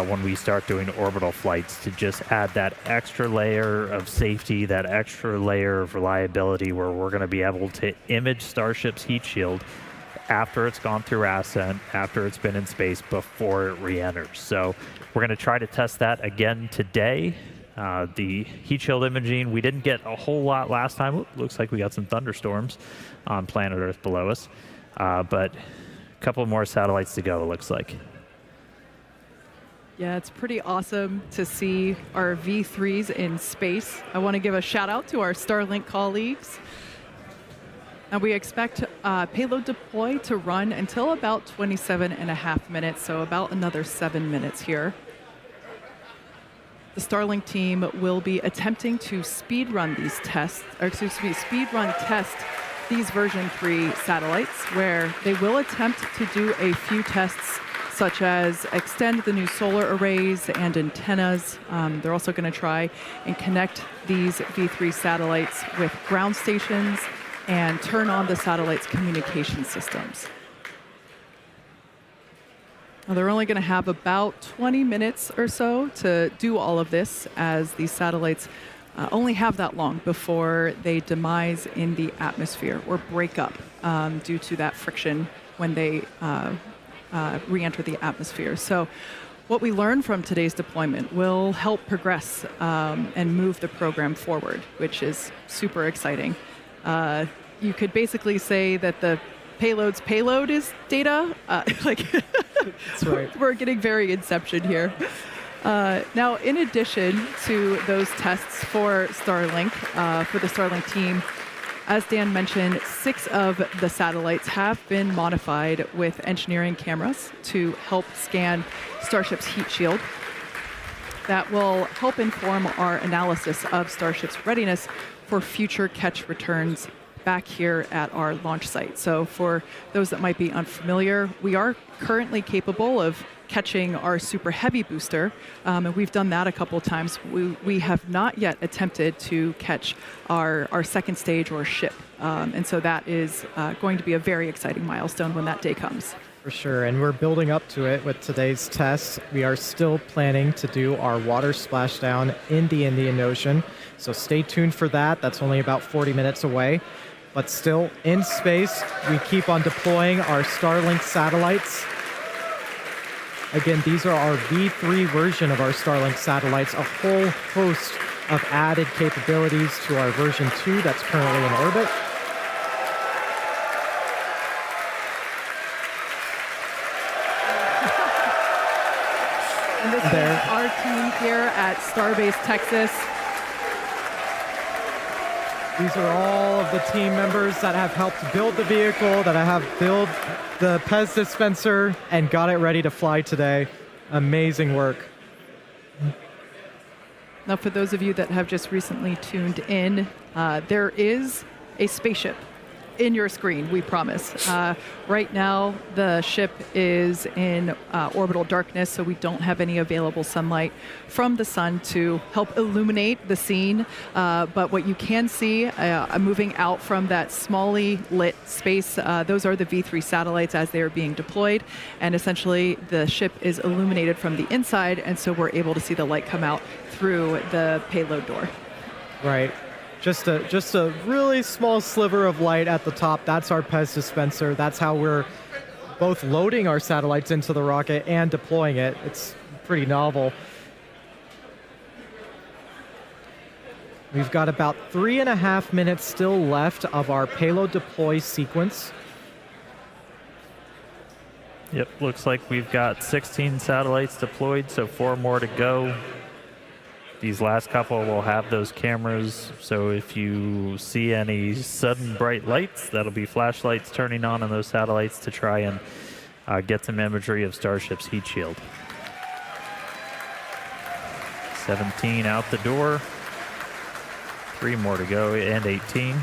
when we start doing orbital flights, to just add that extra layer of safety, that extra layer of reliability, where we're going to be able to image Starship's heat shield after it's gone through ascent, after it's been in space, before it re-enters. So we're going to try to test that again today. The heat shield imaging, we didn't get a whole lot last time. Ooh, looks like we got some thunderstorms on planet Earth below us. But a couple more satellites to go, it looks like. Yeah, it's pretty awesome to see our V3s in space. I want to give a shout out to our Starlink colleagues. And we expect payload deploy to run until about 27.5 minutes, so about another 7 minutes here. The Starlink team will be attempting to speed run these tests, or excuse me, speed run test these version 3 satellites, where they will attempt to do a few tests, such as extend the new solar arrays and antennas. They're also going to try and connect these V3 satellites with ground stations and turn on the satellite's communication systems. Now, they're only going to have about 20 minutes or so to do all of this, as these satellites only have that long before they demise in the atmosphere or break up due to that friction when they re-enter the atmosphere. So what we learn from today's deployment will help progress and move the program forward, which is super exciting. You could basically say that the payload's payload is data. That's right. We're getting very Inception here. Now, in addition to those tests for Starlink, for the Starlink team, as Dan mentioned, 6 of the satellites have been modified with engineering cameras to help scan Starship's heat shield. That will help inform our analysis of Starship's readiness for future catch returns back here at our launch site. So for those that might be unfamiliar, we are currently capable of catching our super heavy booster, and we've done that a couple of times. We have not yet attempted to catch our second stage or ship, and so that is going to be a very exciting milestone when that day comes. For sure, and we're building up to it with today's tests. We are still planning to do our water splashdown in the Indian Ocean, so stay tuned for that. That's only about 40 minutes away. But still in space, we keep on deploying our Starlink satellites. Again, these are our V3 version of our Starlink satellites, a whole host of added capabilities to our version 2 that's currently in orbit. And this is our team here at Starbase, Texas. These are all of the team members that have helped build the vehicle, that have built the Pez dispenser, and got it ready to fly today. Amazing work. Now, for those of you that have just recently tuned in, there is a spaceship in your screen, we promise. Right now, the ship is in orbital darkness, so we don't have any available sunlight from the sun to help illuminate the scene. But what you can see moving out from that smally lit space, those are the V3 satellites as they are being deployed. And essentially, the ship is illuminated from the inside, and so we're able to see the light come out through the payload door. Right. Just a really small sliver of light at the top. That's our Pez dispenser. That's how we're both loading our satellites into the rocket and deploying it. It's pretty novel. We've got about 3.5 minutes still left of our payload deploy sequence. Yep, looks like we've got 16 satellites deployed, so 4 more to go. These last couple will have those cameras, so if you see any sudden bright lights, that'll be flashlights turning on those satellites to try and get some imagery of Starship's heat shield. 17 out the door. 3 more to go, and 18.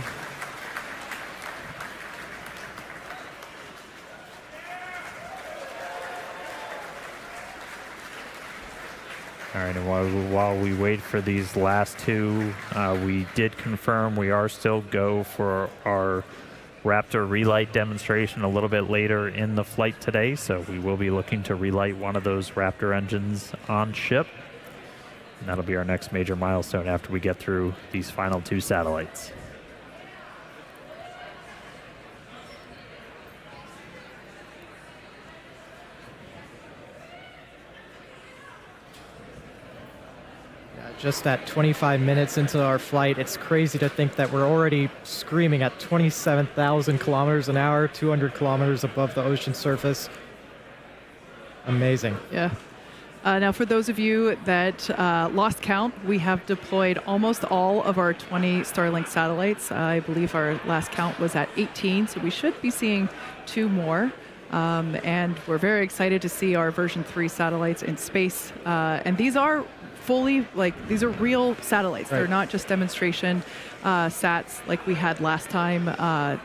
All right, and while we wait for these last 2, we did confirm we are still go for our Raptor relight demonstration a little bit later in the flight today, so we will be looking to relight one of those Raptor engines on ship. And that'll be our next major milestone after we get through these final 2 satellites. Just at 25 minutes into our flight, it's crazy to think that we're already screaming at 27,000 kilometers an hour, 200 kilometers above the ocean surface. Amazing. Yeah. Now, for those of you that lost count, we have deployed almost all of our 20 Starlink satellites. I believe our last count was at 18, so we should be seeing 2 more. And we're very excited to see our version 3 satellites in space. And these are fully, these are real satellites. Right. They're not just demonstration sats like we had last time.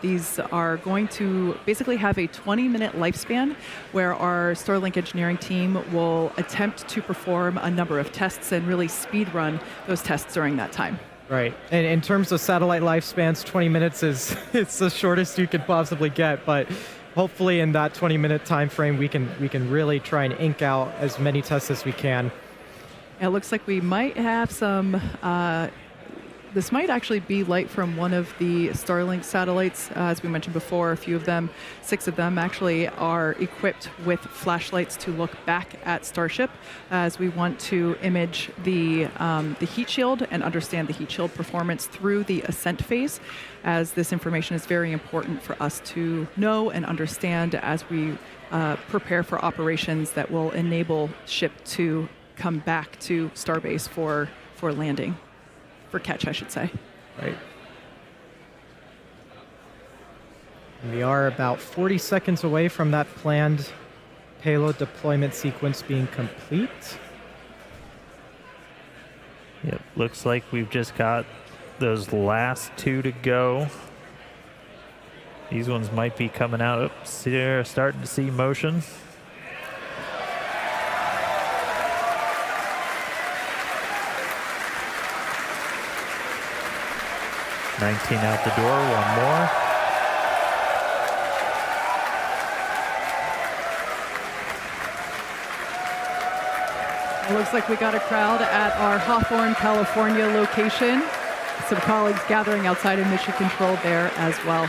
These are going to basically have a 20-minute lifespan where our Starlink engineering team will attempt to perform a number of tests and really speed run those tests during that time. Right. And in terms of satellite lifespans, 20 minutes is it's the shortest you could possibly get, but hopefully in that 20-minute time frame we can really try and ink out as many tests as we can. It looks like we might have some, this might actually be light from one of the Starlink satellites. As we mentioned before, a few of them, 6 of them actually are equipped with flashlights to look back at Starship as we want to image the heat shield and understand the heat shield performance through the ascent phase, as this information is very important for us to know and understand as we prepare for operations that will enable ship to come back to Starbase for landing, for catch, I should say. Right. And we are about 40 seconds away from that planned payload deployment sequence being complete. Yep, looks like we've just got those last 2 to go. These ones might be coming out. Oops, they're starting to see motion. $19 out the door, 1 more. It looks like we got a crowd at our Hawthorne, California location. Some colleagues gathering outside of Mission Control there as well.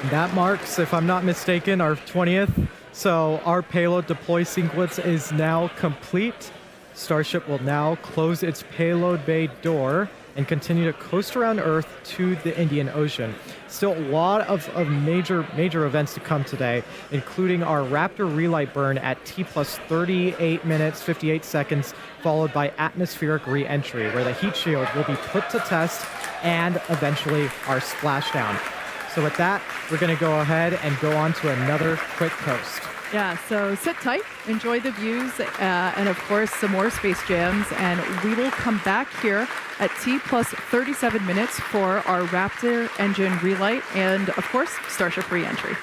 And that marks, if I'm not mistaken, our 20th. So our payload deploy sequence is now complete. Starship will now close its payload bay door and continue to coast around Earth to the Indian Ocean. Still a lot of major events to come today, including our Raptor relight burn at T plus 38 minutes, 58 seconds, followed by atmospheric re-entry, where the heat shield will be put to test, and eventually our splashdown. So with that, we're gonna go ahead and go on to another quick coast. Yeah, so sit tight, enjoy the views, and of course some more space jams, and we will come back here at T plus 37 minutes for our Raptor engine relight and of course Starship re-entry.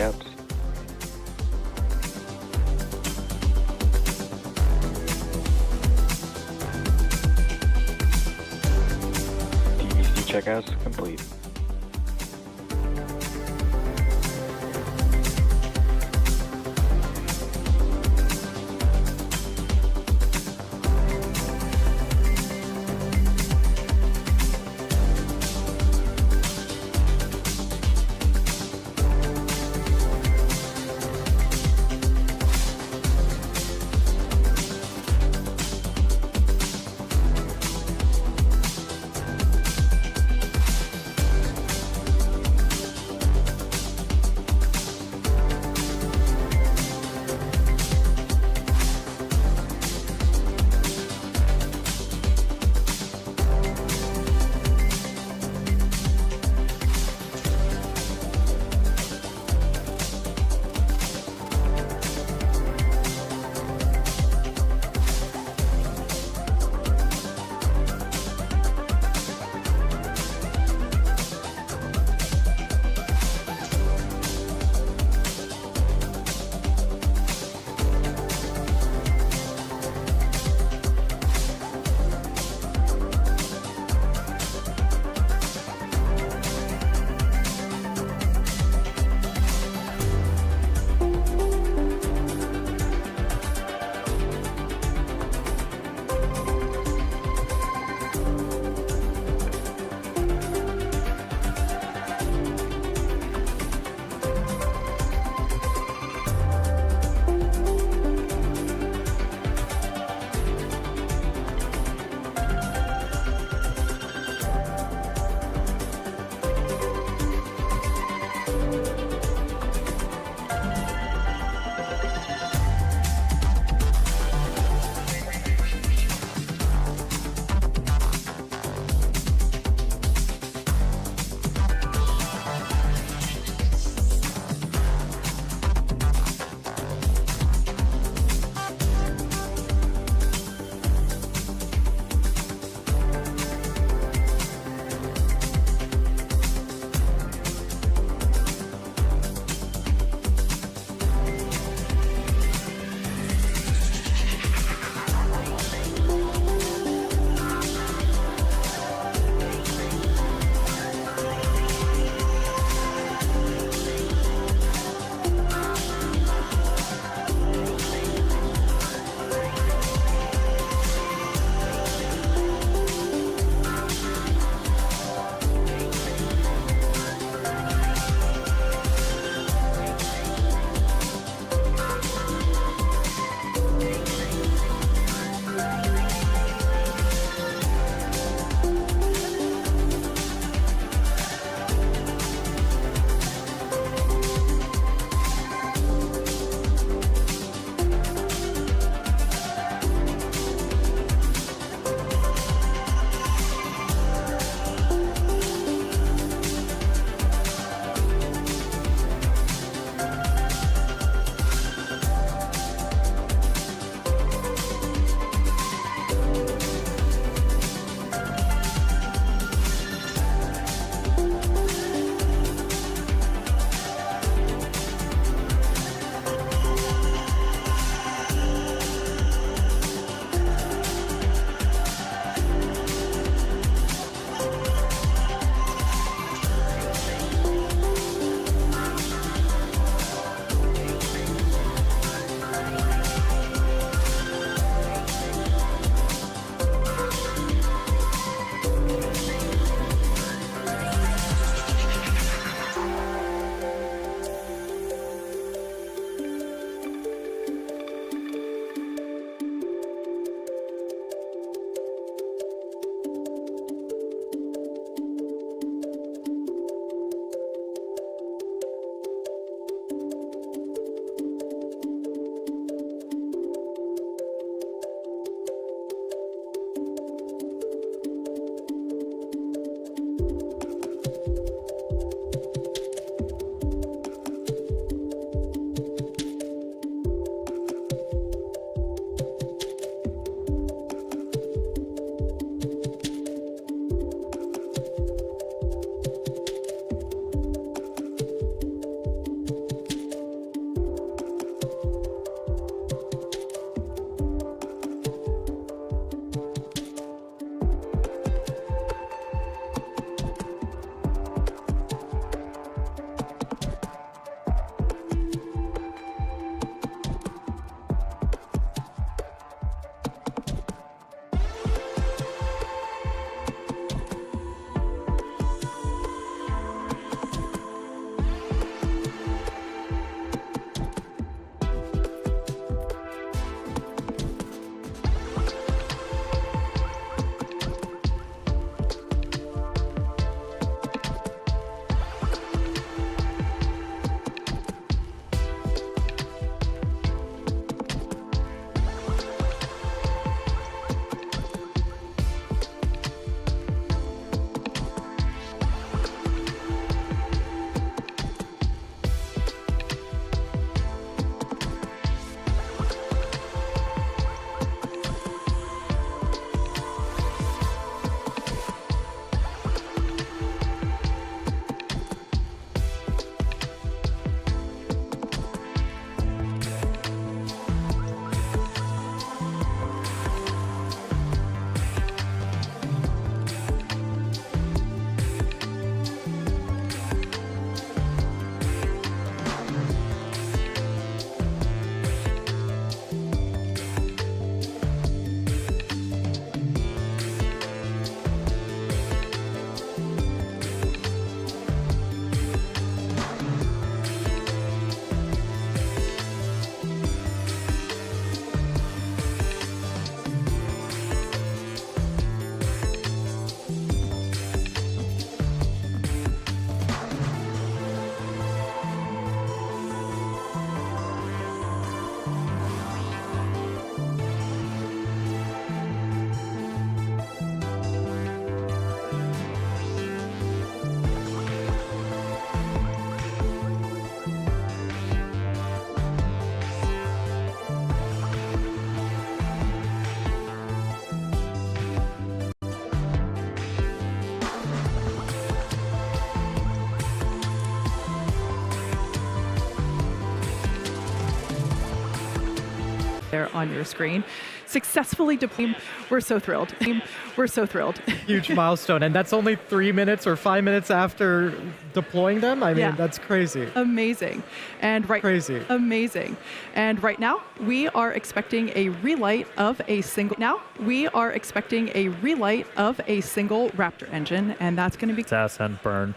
checkouts. DVC checkouts complete. there on your screen. Successfully deployed. We're so thrilled. We're so thrilled. Huge milestone. And that's only 3 minutes or 5 minutes after deploying them? I mean, that's crazy. Amazing. And crazy. Amazing. And right now, we are expecting a relight of a single Raptor engine, and that's going to be ascent burn.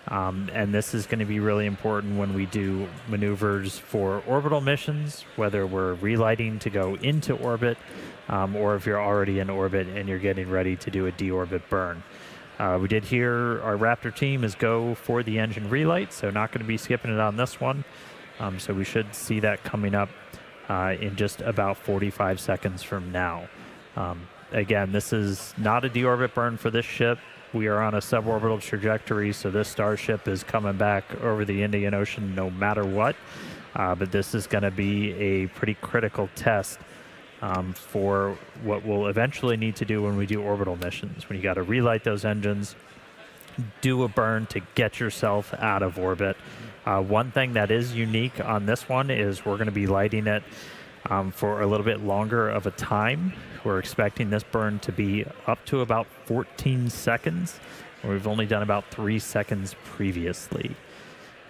And this is going to be really important when we do maneuvers for orbital missions, whether we're relighting to go into orbit, or if you're already in orbit and you're getting ready to do a deorbit burn. We did hear our Raptor team is go for the engine relight, so not going to be skipping it on this one. So we should see that coming up in just about 45 seconds from now. Again, this is not a deorbit burn for this ship. We are on a suborbital trajectory, so this Starship is coming back over the Indian Ocean no matter what. But this is going to be a pretty critical test for what we'll eventually need to do when we do orbital missions. When you got to relight those engines, do a burn to get yourself out of orbit. One thing that is unique on this one is we're going to be lighting it for a little bit longer of a time. We're expecting this burn to be up to about 14 seconds. We've only done about 3 seconds previously.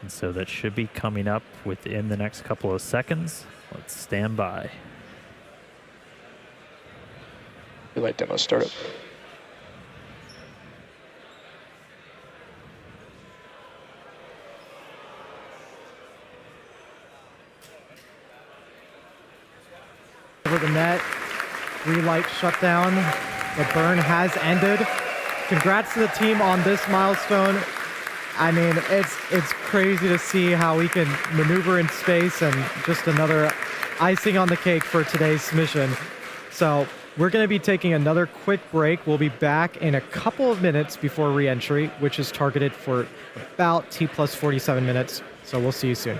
And so that should be coming up within the next couple of seconds. Let's stand by. Relight demo startup. Over the net, relight shutdown. The burn has ended. Congrats to the team on this milestone. I mean, it's crazy to see how we can maneuver in space, and just another icing on the cake for today's mission. So we're going to be taking another quick break. We'll be back in a couple of minutes before re-entry, which is targeted for about T plus 47 minutes. So we'll see you soon.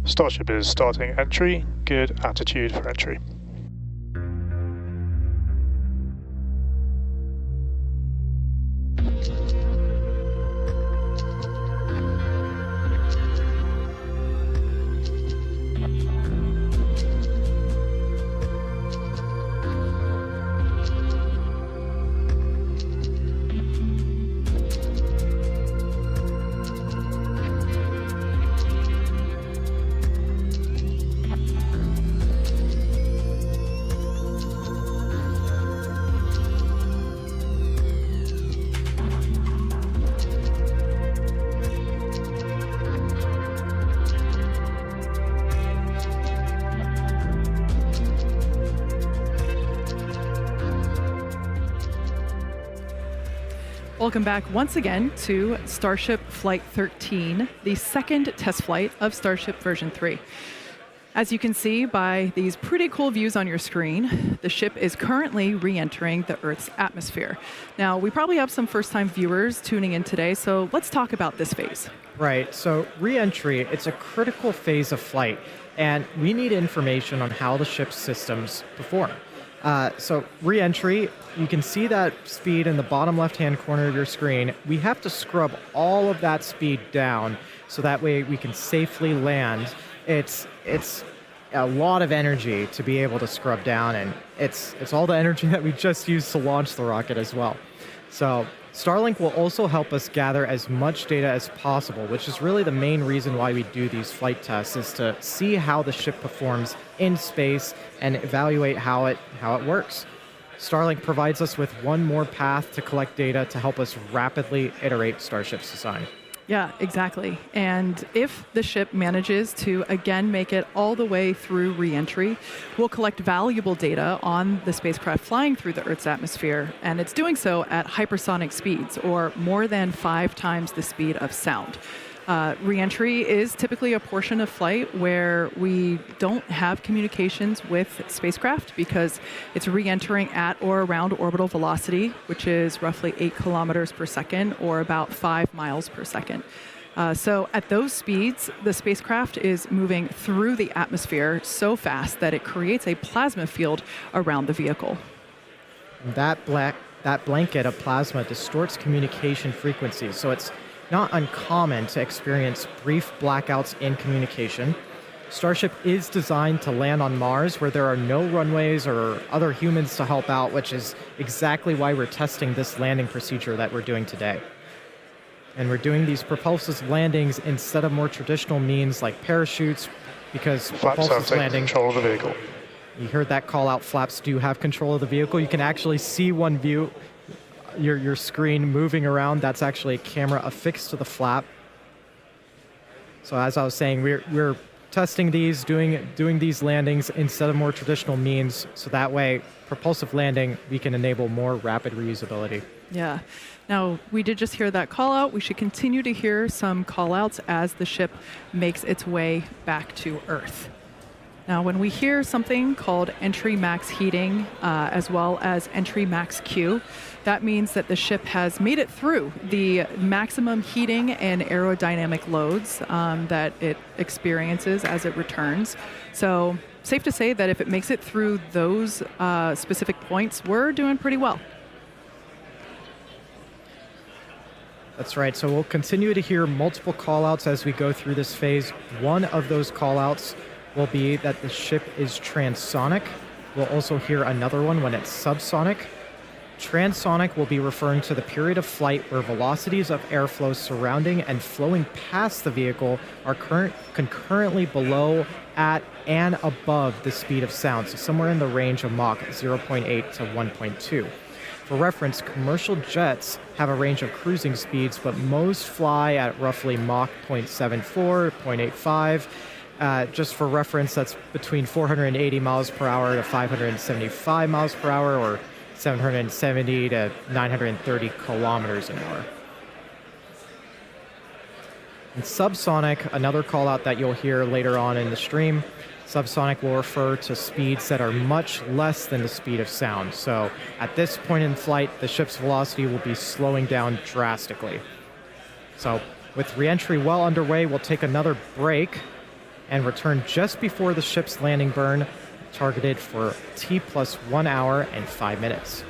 Starship is starting entry. Good attitude for entry. Welcome back once again to Starship Flight 13, the second test flight of Starship version 3. As you can see by these pretty cool views on your screen, the ship is currently re-entering the Earth's atmosphere. Now, we probably have some first-time viewers tuning in today, so let's talk about this phase. Right, so re-entry, it's a critical phase of flight, and we need information on how the ship's systems perform. So re-entry, you can see that speed in the bottom left-hand corner of your screen. We have to scrub all of that speed down so that way we can safely land. It's a lot of energy to be able to scrub down, and it's all the energy that we just used to launch the rocket as well. So Starlink will also help us gather as much data as possible, which is really the main reason why we do these flight tests, is to see how the ship performs in space and evaluate how it works. Starlink provides us with one more path to collect data to help us rapidly iterate Starship's design. Yeah, exactly. And if the ship manages to again make it all the way through re-entry, we'll collect valuable data on the spacecraft flying through the Earth's atmosphere, and it's doing so at hypersonic speeds, or more than 5 times the speed of sound. Re-entry is typically a portion of flight where we don't have communications with spacecraft because it's re-entering at or around orbital velocity, which is roughly 8 kilometers per second or about 5 miles per second. So at those speeds, the spacecraft is moving through the atmosphere so fast that it creates a plasma field around the vehicle. That blanket of plasma distorts communication frequencies, so it's not uncommon to experience brief blackouts in communication. Starship is designed to land on Mars, where there are no runways or other humans to help out, which is exactly why we're testing this landing procedure that we're doing today. And we're doing these propulsive landings instead of more traditional means like parachutes, because Flaps have taken control of the vehicle. You heard that call out, flaps do have control of the vehicle. You can actually see one view, your screen moving around. That's actually a camera affixed to the flap. So as I was saying, we're testing these, doing these landings instead of more traditional means, so that way propulsive landing, we can enable more rapid reusability. Yeah. Now, we did just hear that call out. We should continue to hear some call outs as the ship makes its way back to Earth. Now, when we hear something called entry max heating, as well as entry max Q, that means that the ship has made it through the maximum heating and aerodynamic loads that it experiences as it returns. So, safe to say that if it makes it through those specific points, we're doing pretty well. That's right. So we'll continue to hear multiple call-outs as we go through this phase. One of those call-outs will be that the ship is transonic. We'll also hear another one when it's subsonic. Transonic will be referring to the period of flight where velocities of airflow surrounding and flowing past the vehicle are concurrently below, at, and above the speed of sound, so somewhere in the range of Mach 0.8 to 1.2. For reference, commercial jets have a range of cruising speeds, but most fly at roughly Mach 0.74, 0.85. Just for reference, that's between 480 miles per hour to 575 miles per hour, or 770 to 930 kilometers an hour. And subsonic, another call out that you'll hear later on in the stream, subsonic will refer to speeds that are much less than the speed of sound. So at this point in flight, the ship's velocity will be slowing down drastically. So with reentry well underway, we'll take another break. and return just before the ship's landing burn, targeted for T plus 1 hour and 5 minutes.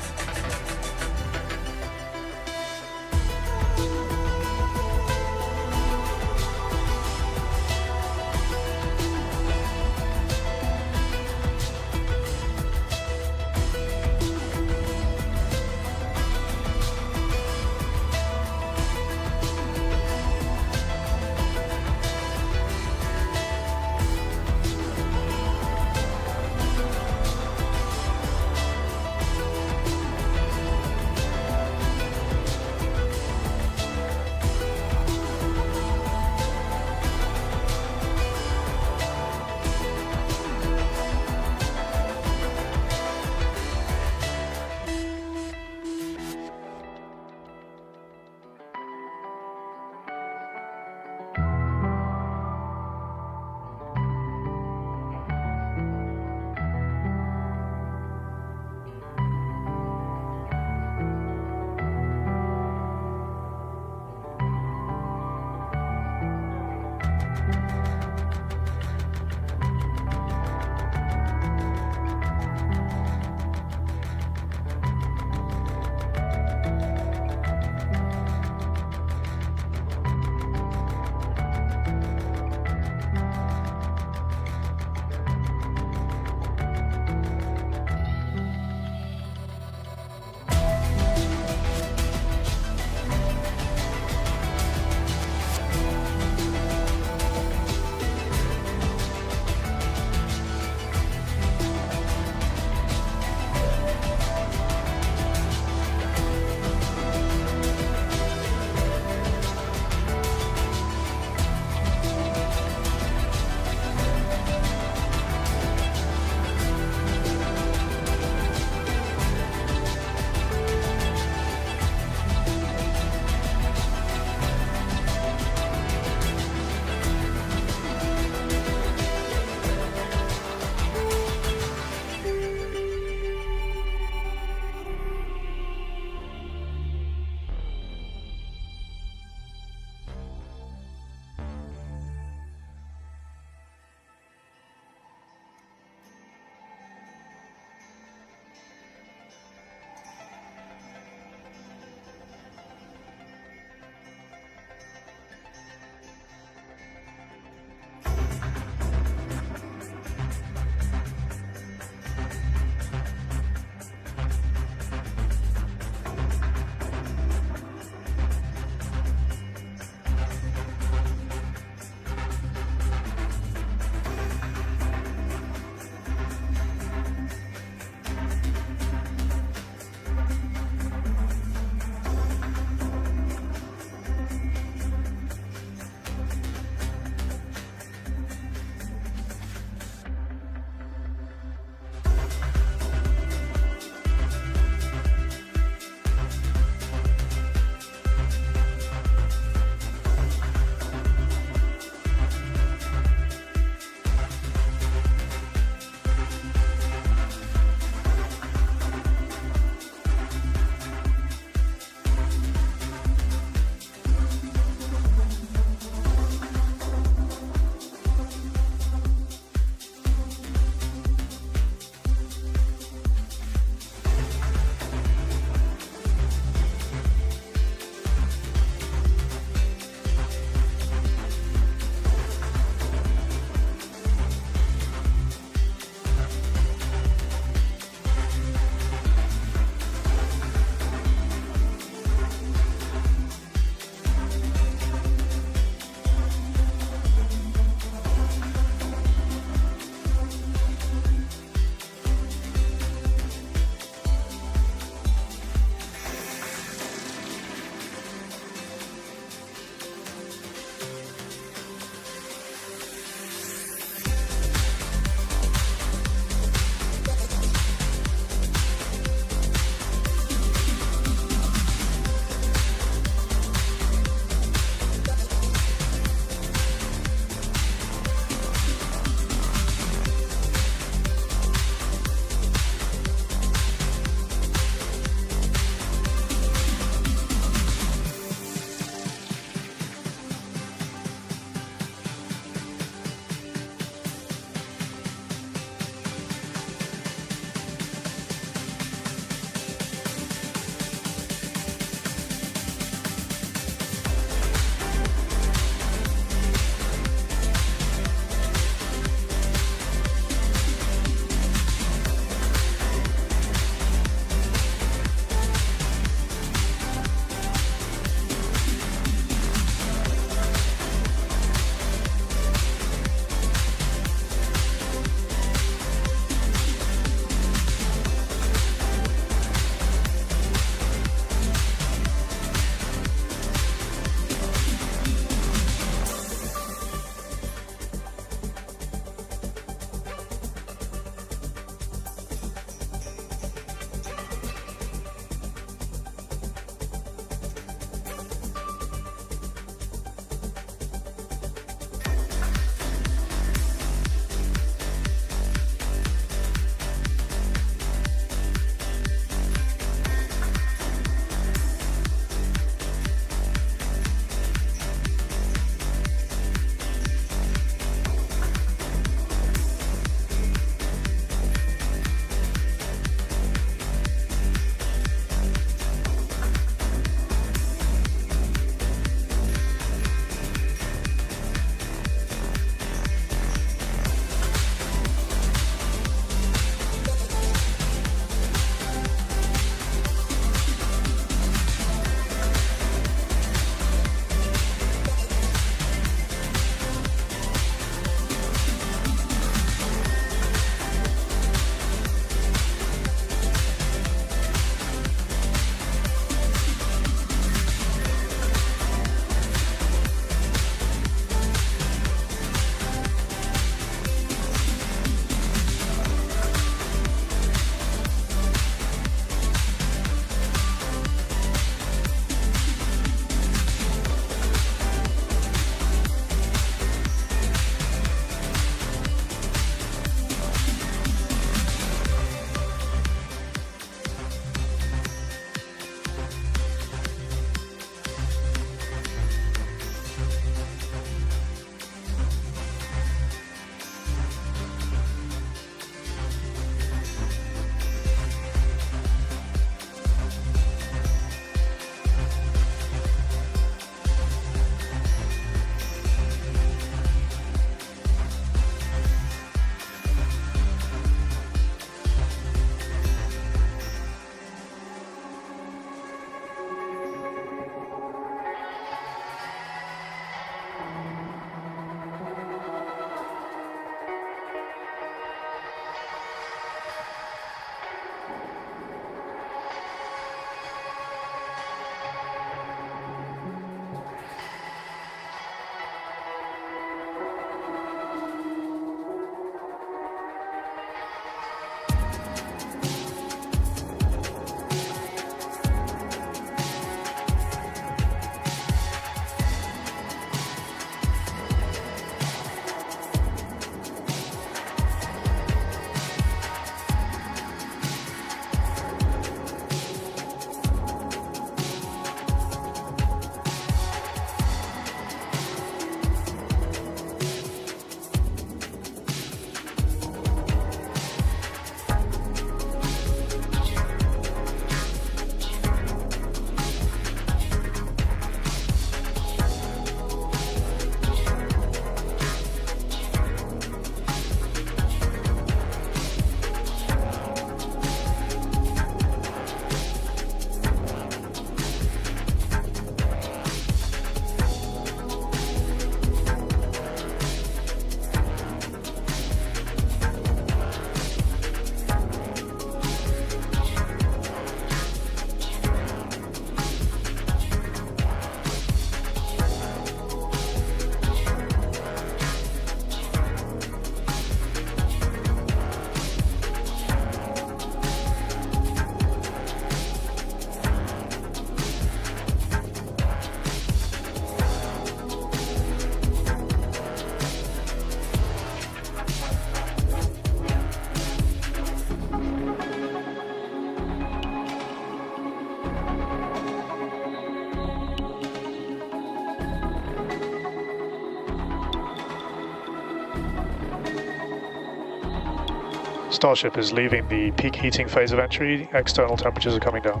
Starship is leaving the peak heating phase of entry. External temperatures are coming down.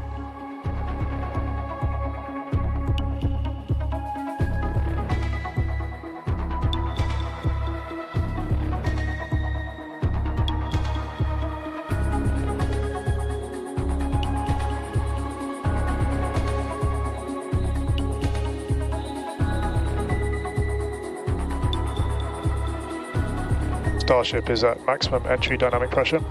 Starship is at maximum entry dynamic pressure.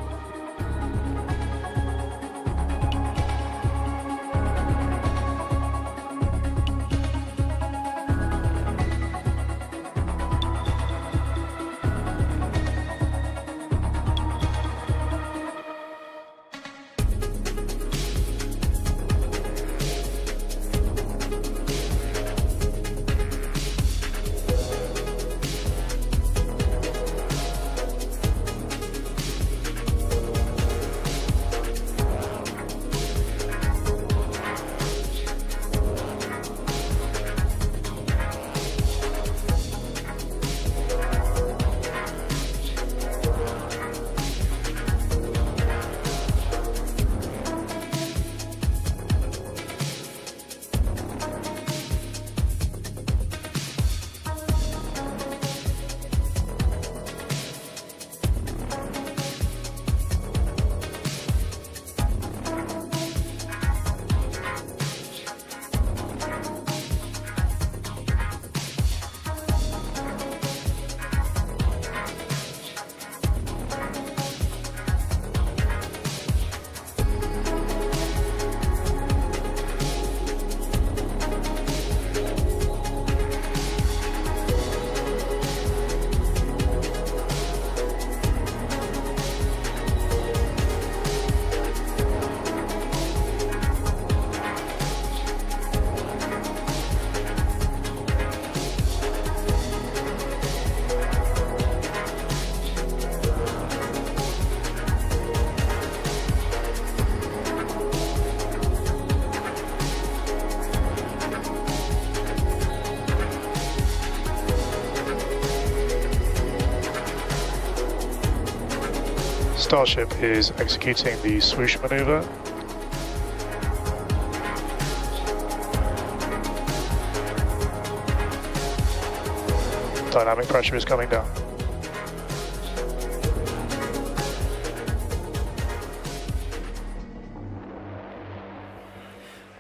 Starship is executing the swoosh maneuver. Dynamic pressure is coming down.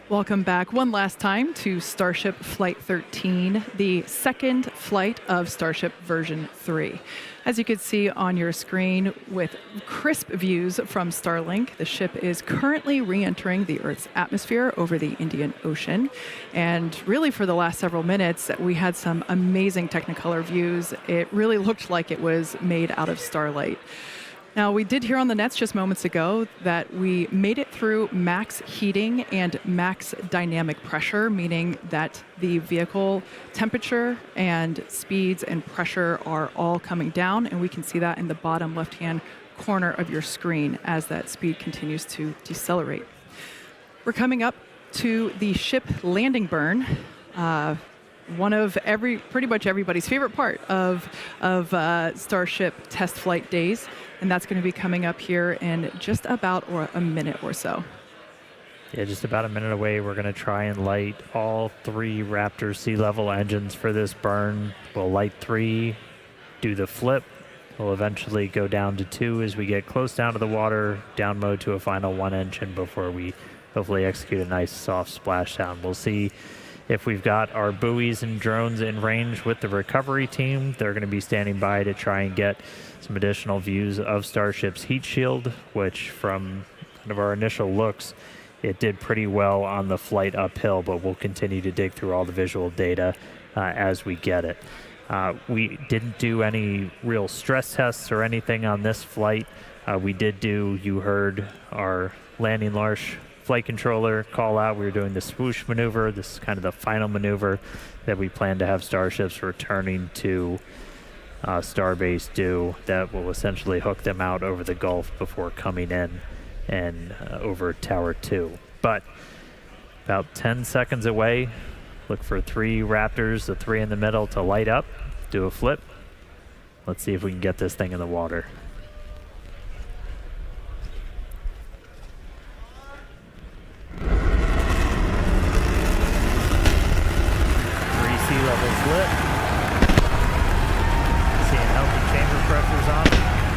Welcome back one last time to Starship Flight 13, the second flight of Starship version 3. As you can see on your screen with crisp views from Starlink, the ship is currently re-entering the Earth's atmosphere over the Indian Ocean. And really for the last several minutes, we had some amazing Technicolor views. It really looked like it was made out of starlight. Now, we did hear on the nets just moments ago that we made it through max heating and max dynamic pressure, meaning that the vehicle temperature and speeds and pressure are all coming down, and we can see that in the bottom left-hand corner of your screen as that speed continues to decelerate. We're coming up to the ship landing burn. One of pretty much everybody's favorite part of Starship test flight days, and that's going to be coming up here in just about a minute or so. Yeah, just about a minute away. We're going to try and light all 3 Raptor sea level engines for this burn. We'll light 3, do the flip. We'll eventually go down to 2 as we get close down to the water, down mode to a final 1 engine before we hopefully execute a nice soft splashdown. We'll see if we've got our buoys and drones in range with the recovery team. They're going to be standing by to try and get some additional views of Starship's heat shield, which from kind of our initial looks, it did pretty well on the flight uphill, but we'll continue to dig through all the visual data as we get it. We didn't do any real stress tests or anything on this flight. We did do, you heard our landing Launch flight controller call out. We were doing the swoosh maneuver. This is kind of the final maneuver that we plan to have Starships returning to Starbase do, that will essentially hook them out over the Gulf before coming in and over Tower 2. But about 10 seconds away, look for 3 Raptors, the 3 in the middle, to light up, do a flip. Let's see if we can get this thing in the water.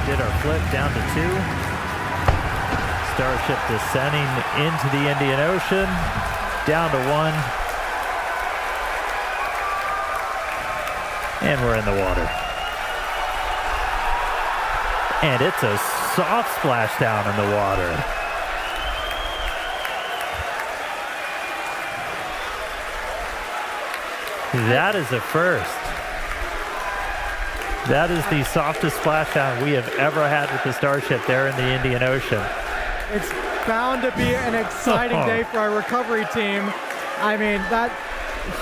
did our flip down to 2. Starship descending into the Indian Ocean, down to 1. And we're in the water. And it's a soft splashdown in the water. That is a first. That is the softest splashdown we have ever had with the Starship there in the Indian Ocean. It's bound to be an exciting day for our recovery team. I mean, that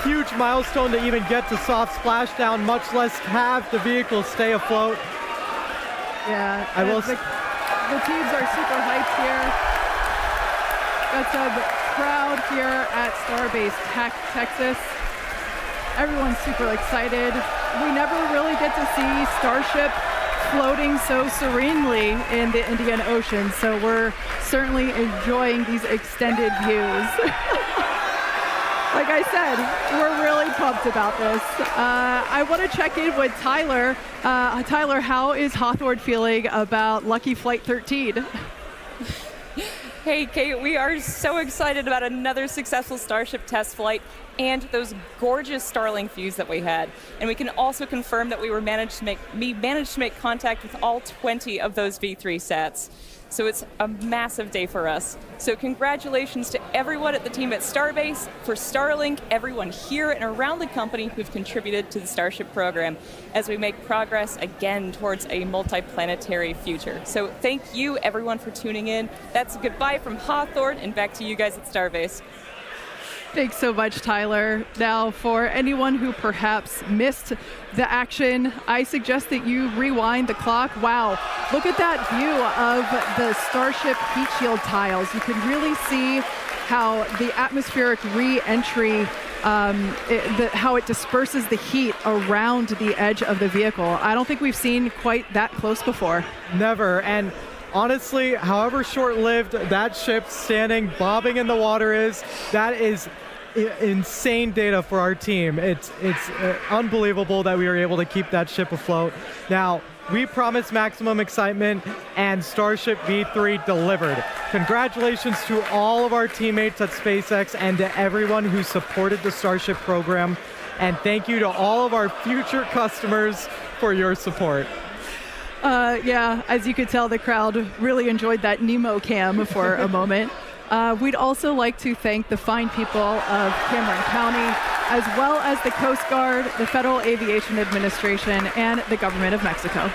huge milestone to even get to soft splashdown, much less have the vehicle stay afloat. Yeah, the teams are super hyped here. Got some crowd here at Starbase Texas. Everyone's super excited. We never really get to see Starship floating so serenely in the Indian Ocean, so we're certainly enjoying these extended views. Like I said, we're really pumped about this. I want to check in with Tyler. Tyler, how is Hawthorne feeling about Lucky Flight 13? Hey, Kate, we are so excited about another successful Starship test flight and those gorgeous Starlink views that we had. And we can also confirm that we managed to make contact with all 20 of those V3 sats. So it's a massive day for us. So congratulations to everyone at the team at Starbase, for Starlink, everyone here and around the company who've contributed to the Starship program as we make progress again towards a multi-planetary future. So thank you everyone for tuning in. That's a goodbye from Hawthorne, and back to you guys at Starbase. Thanks so much, Tyler. Now, for anyone who perhaps missed the action, I suggest that you rewind the clock. Wow, look at that view of the Starship heat shield tiles. You can really see how the atmospheric re-entry, how it disperses the heat around the edge of the vehicle. I don't think we've seen quite that close before. Never. And honestly, however short-lived that ship standing, bobbing in the water is, that is insane data for our team. It's unbelievable that we were able to keep that ship afloat. Now, we promised maximum excitement, and Starship V3 delivered. Congratulations to all of our teammates at SpaceX and to everyone who supported the Starship program. And thank you to all of our future customers for your support. Yeah, as you could tell, the crowd really enjoyed that Nemo cam for a moment. We'd also like to thank the fine people of Cameron County, as well as the Coast Guard, the Federal Aviation Administration, and the Government of Mexico.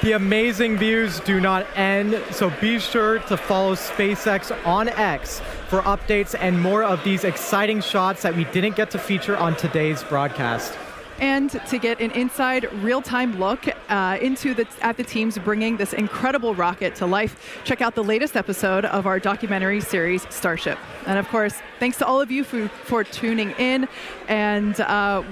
The amazing views do not end, so be sure to follow SpaceX on X for updates and more of these exciting shots that we didn't get to feature on today's broadcast. And to get an inside real-time look at the teams bringing this incredible rocket to life, check out the latest episode of our documentary series, Starship. And of course, thanks to all of you for tuning in. And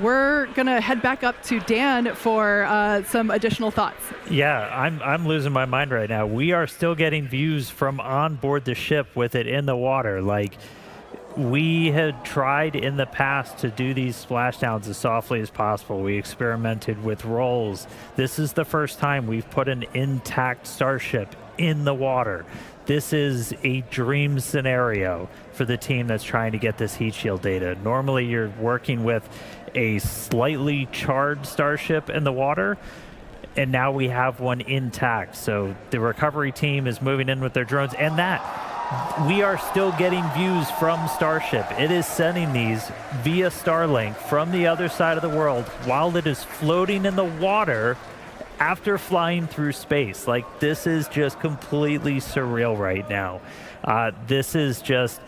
we're going to head back up to Dan for some additional thoughts. Yeah, I'm losing my mind right now. We are still getting views from on board the ship with it in the water. Like, we had tried in the past to do these splashdowns as softly as possible. We experimented with rolls. This is the first time we've put an intact Starship in the water. This is a dream scenario for the team that's trying to get this heat shield data. Normally you're working with a slightly charred Starship in the water, and now we have one intact. So the recovery team is moving in with their drones, and we are still getting views from Starship. It is sending these via Starlink from the other side of the world while it is floating in the water after flying through space. Like, this is just completely surreal right now. This is just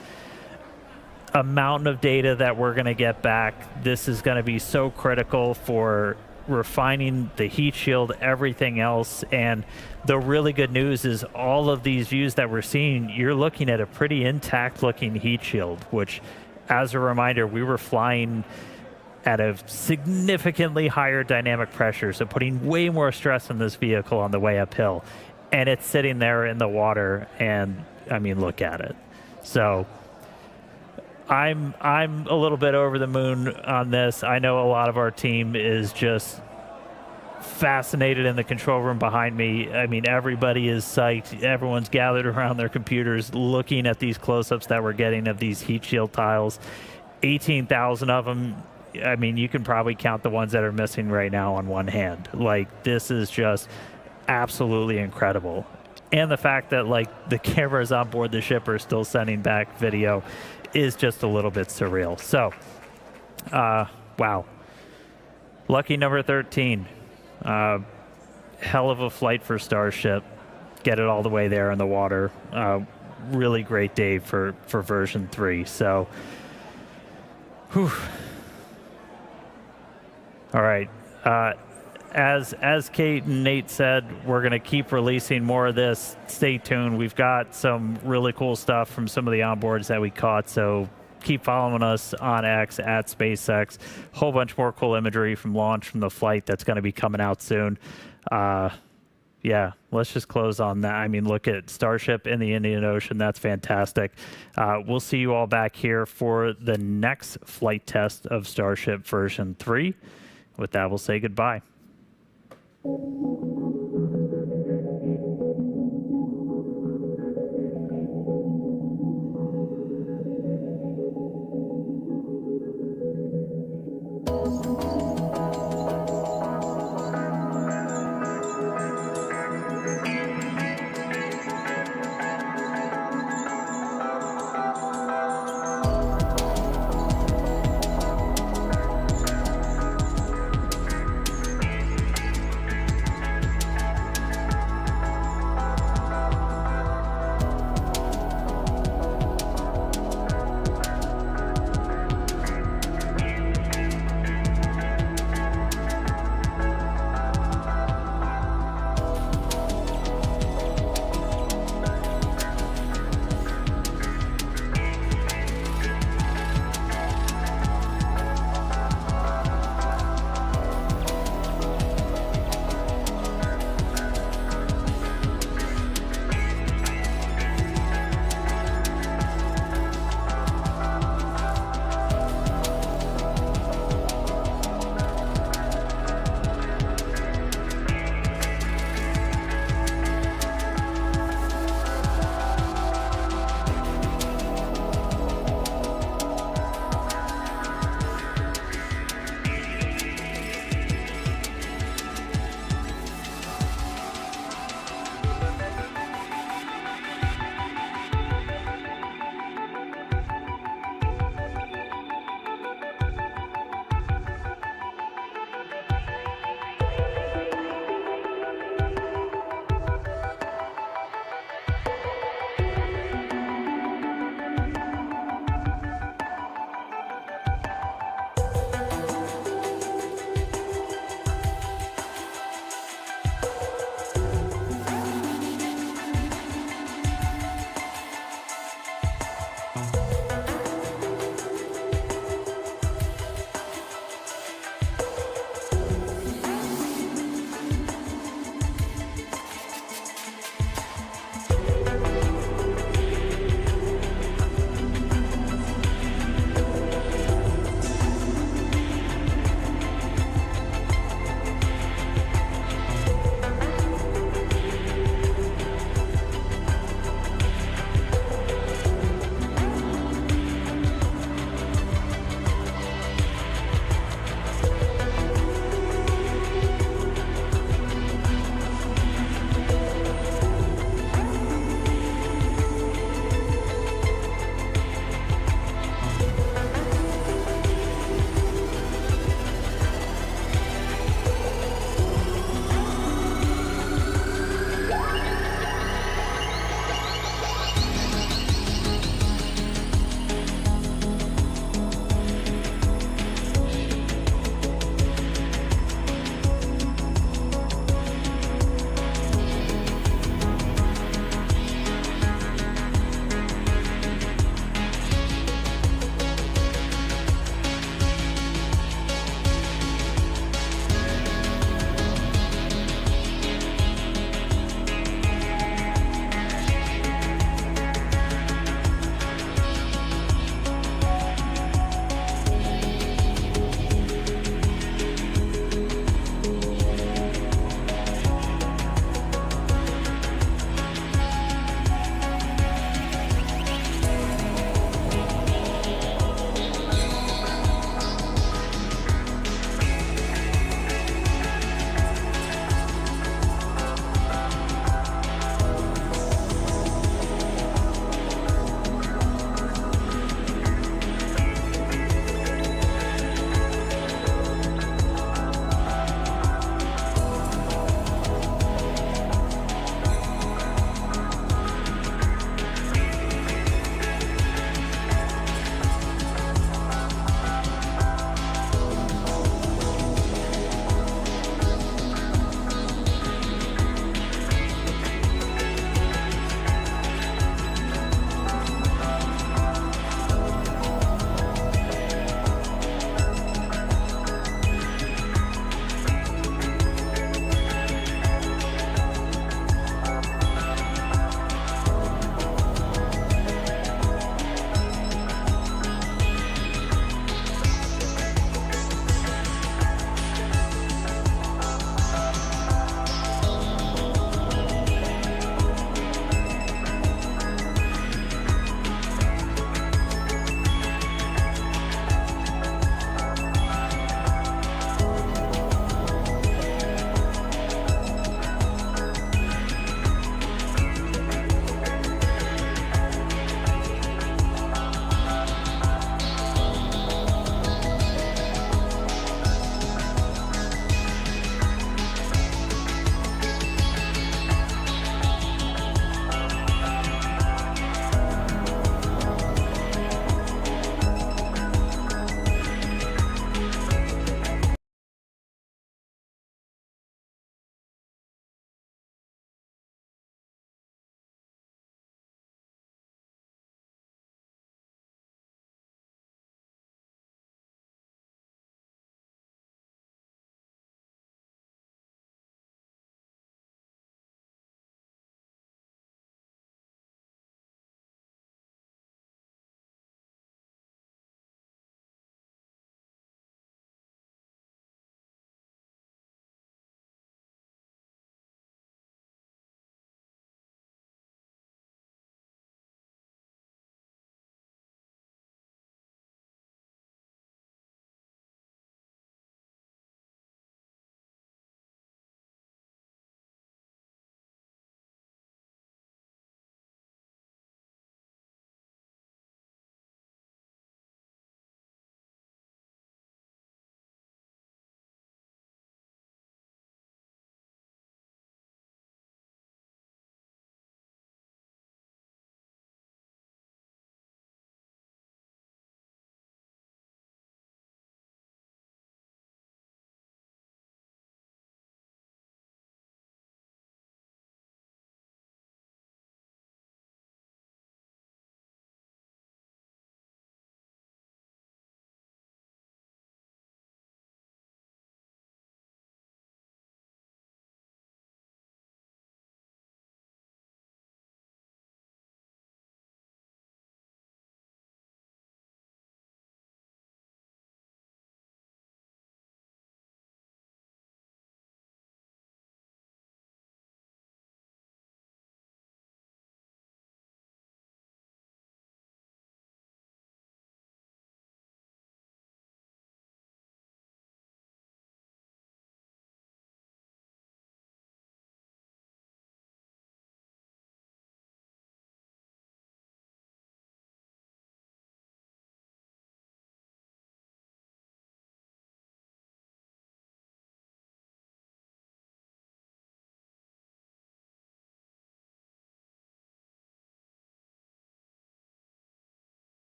a mountain of data that we're going to get back. This is going to be so critical for refining the heat shield, everything else. And the really good news is all of these views that we're seeing, you're looking at a pretty intact looking heat shield, which, as a reminder, we were flying at a significantly higher dynamic pressure, so putting way more stress on this vehicle on the way uphill. And it's sitting there in the water, and I mean, look at it. So I'm a little bit over the moon on this. I know a lot of our team is just fascinated in the control room behind me. I mean, everybody is psyched. Everyone's gathered around their computers looking at these close-ups that we're getting of these heat shield tiles. 18,000 of them. I mean, you can probably count the ones that are missing right now on one hand. Like, this is just absolutely incredible. And the fact that, like, the cameras on board the ship are still sending back video is just a little bit surreal. So, wow. Lucky number 13. Hell of a flight for Starship. Get it all the way there in the water. Really great day for version 3. So, whew. All right. As Kate and Nate said, we're going to keep releasing more of this. Stay tuned. We've got some really cool stuff from some of the onboards that we caught. So keep following us on X at SpaceX. Whole bunch more cool imagery from launch, from the flight that's going to be coming out soon. Yeah, let's just close on that. I mean, look at Starship in the Indian Ocean. That's fantastic. We'll see you all back here for the next flight test of Starship version 3. With that, we'll say goodbye.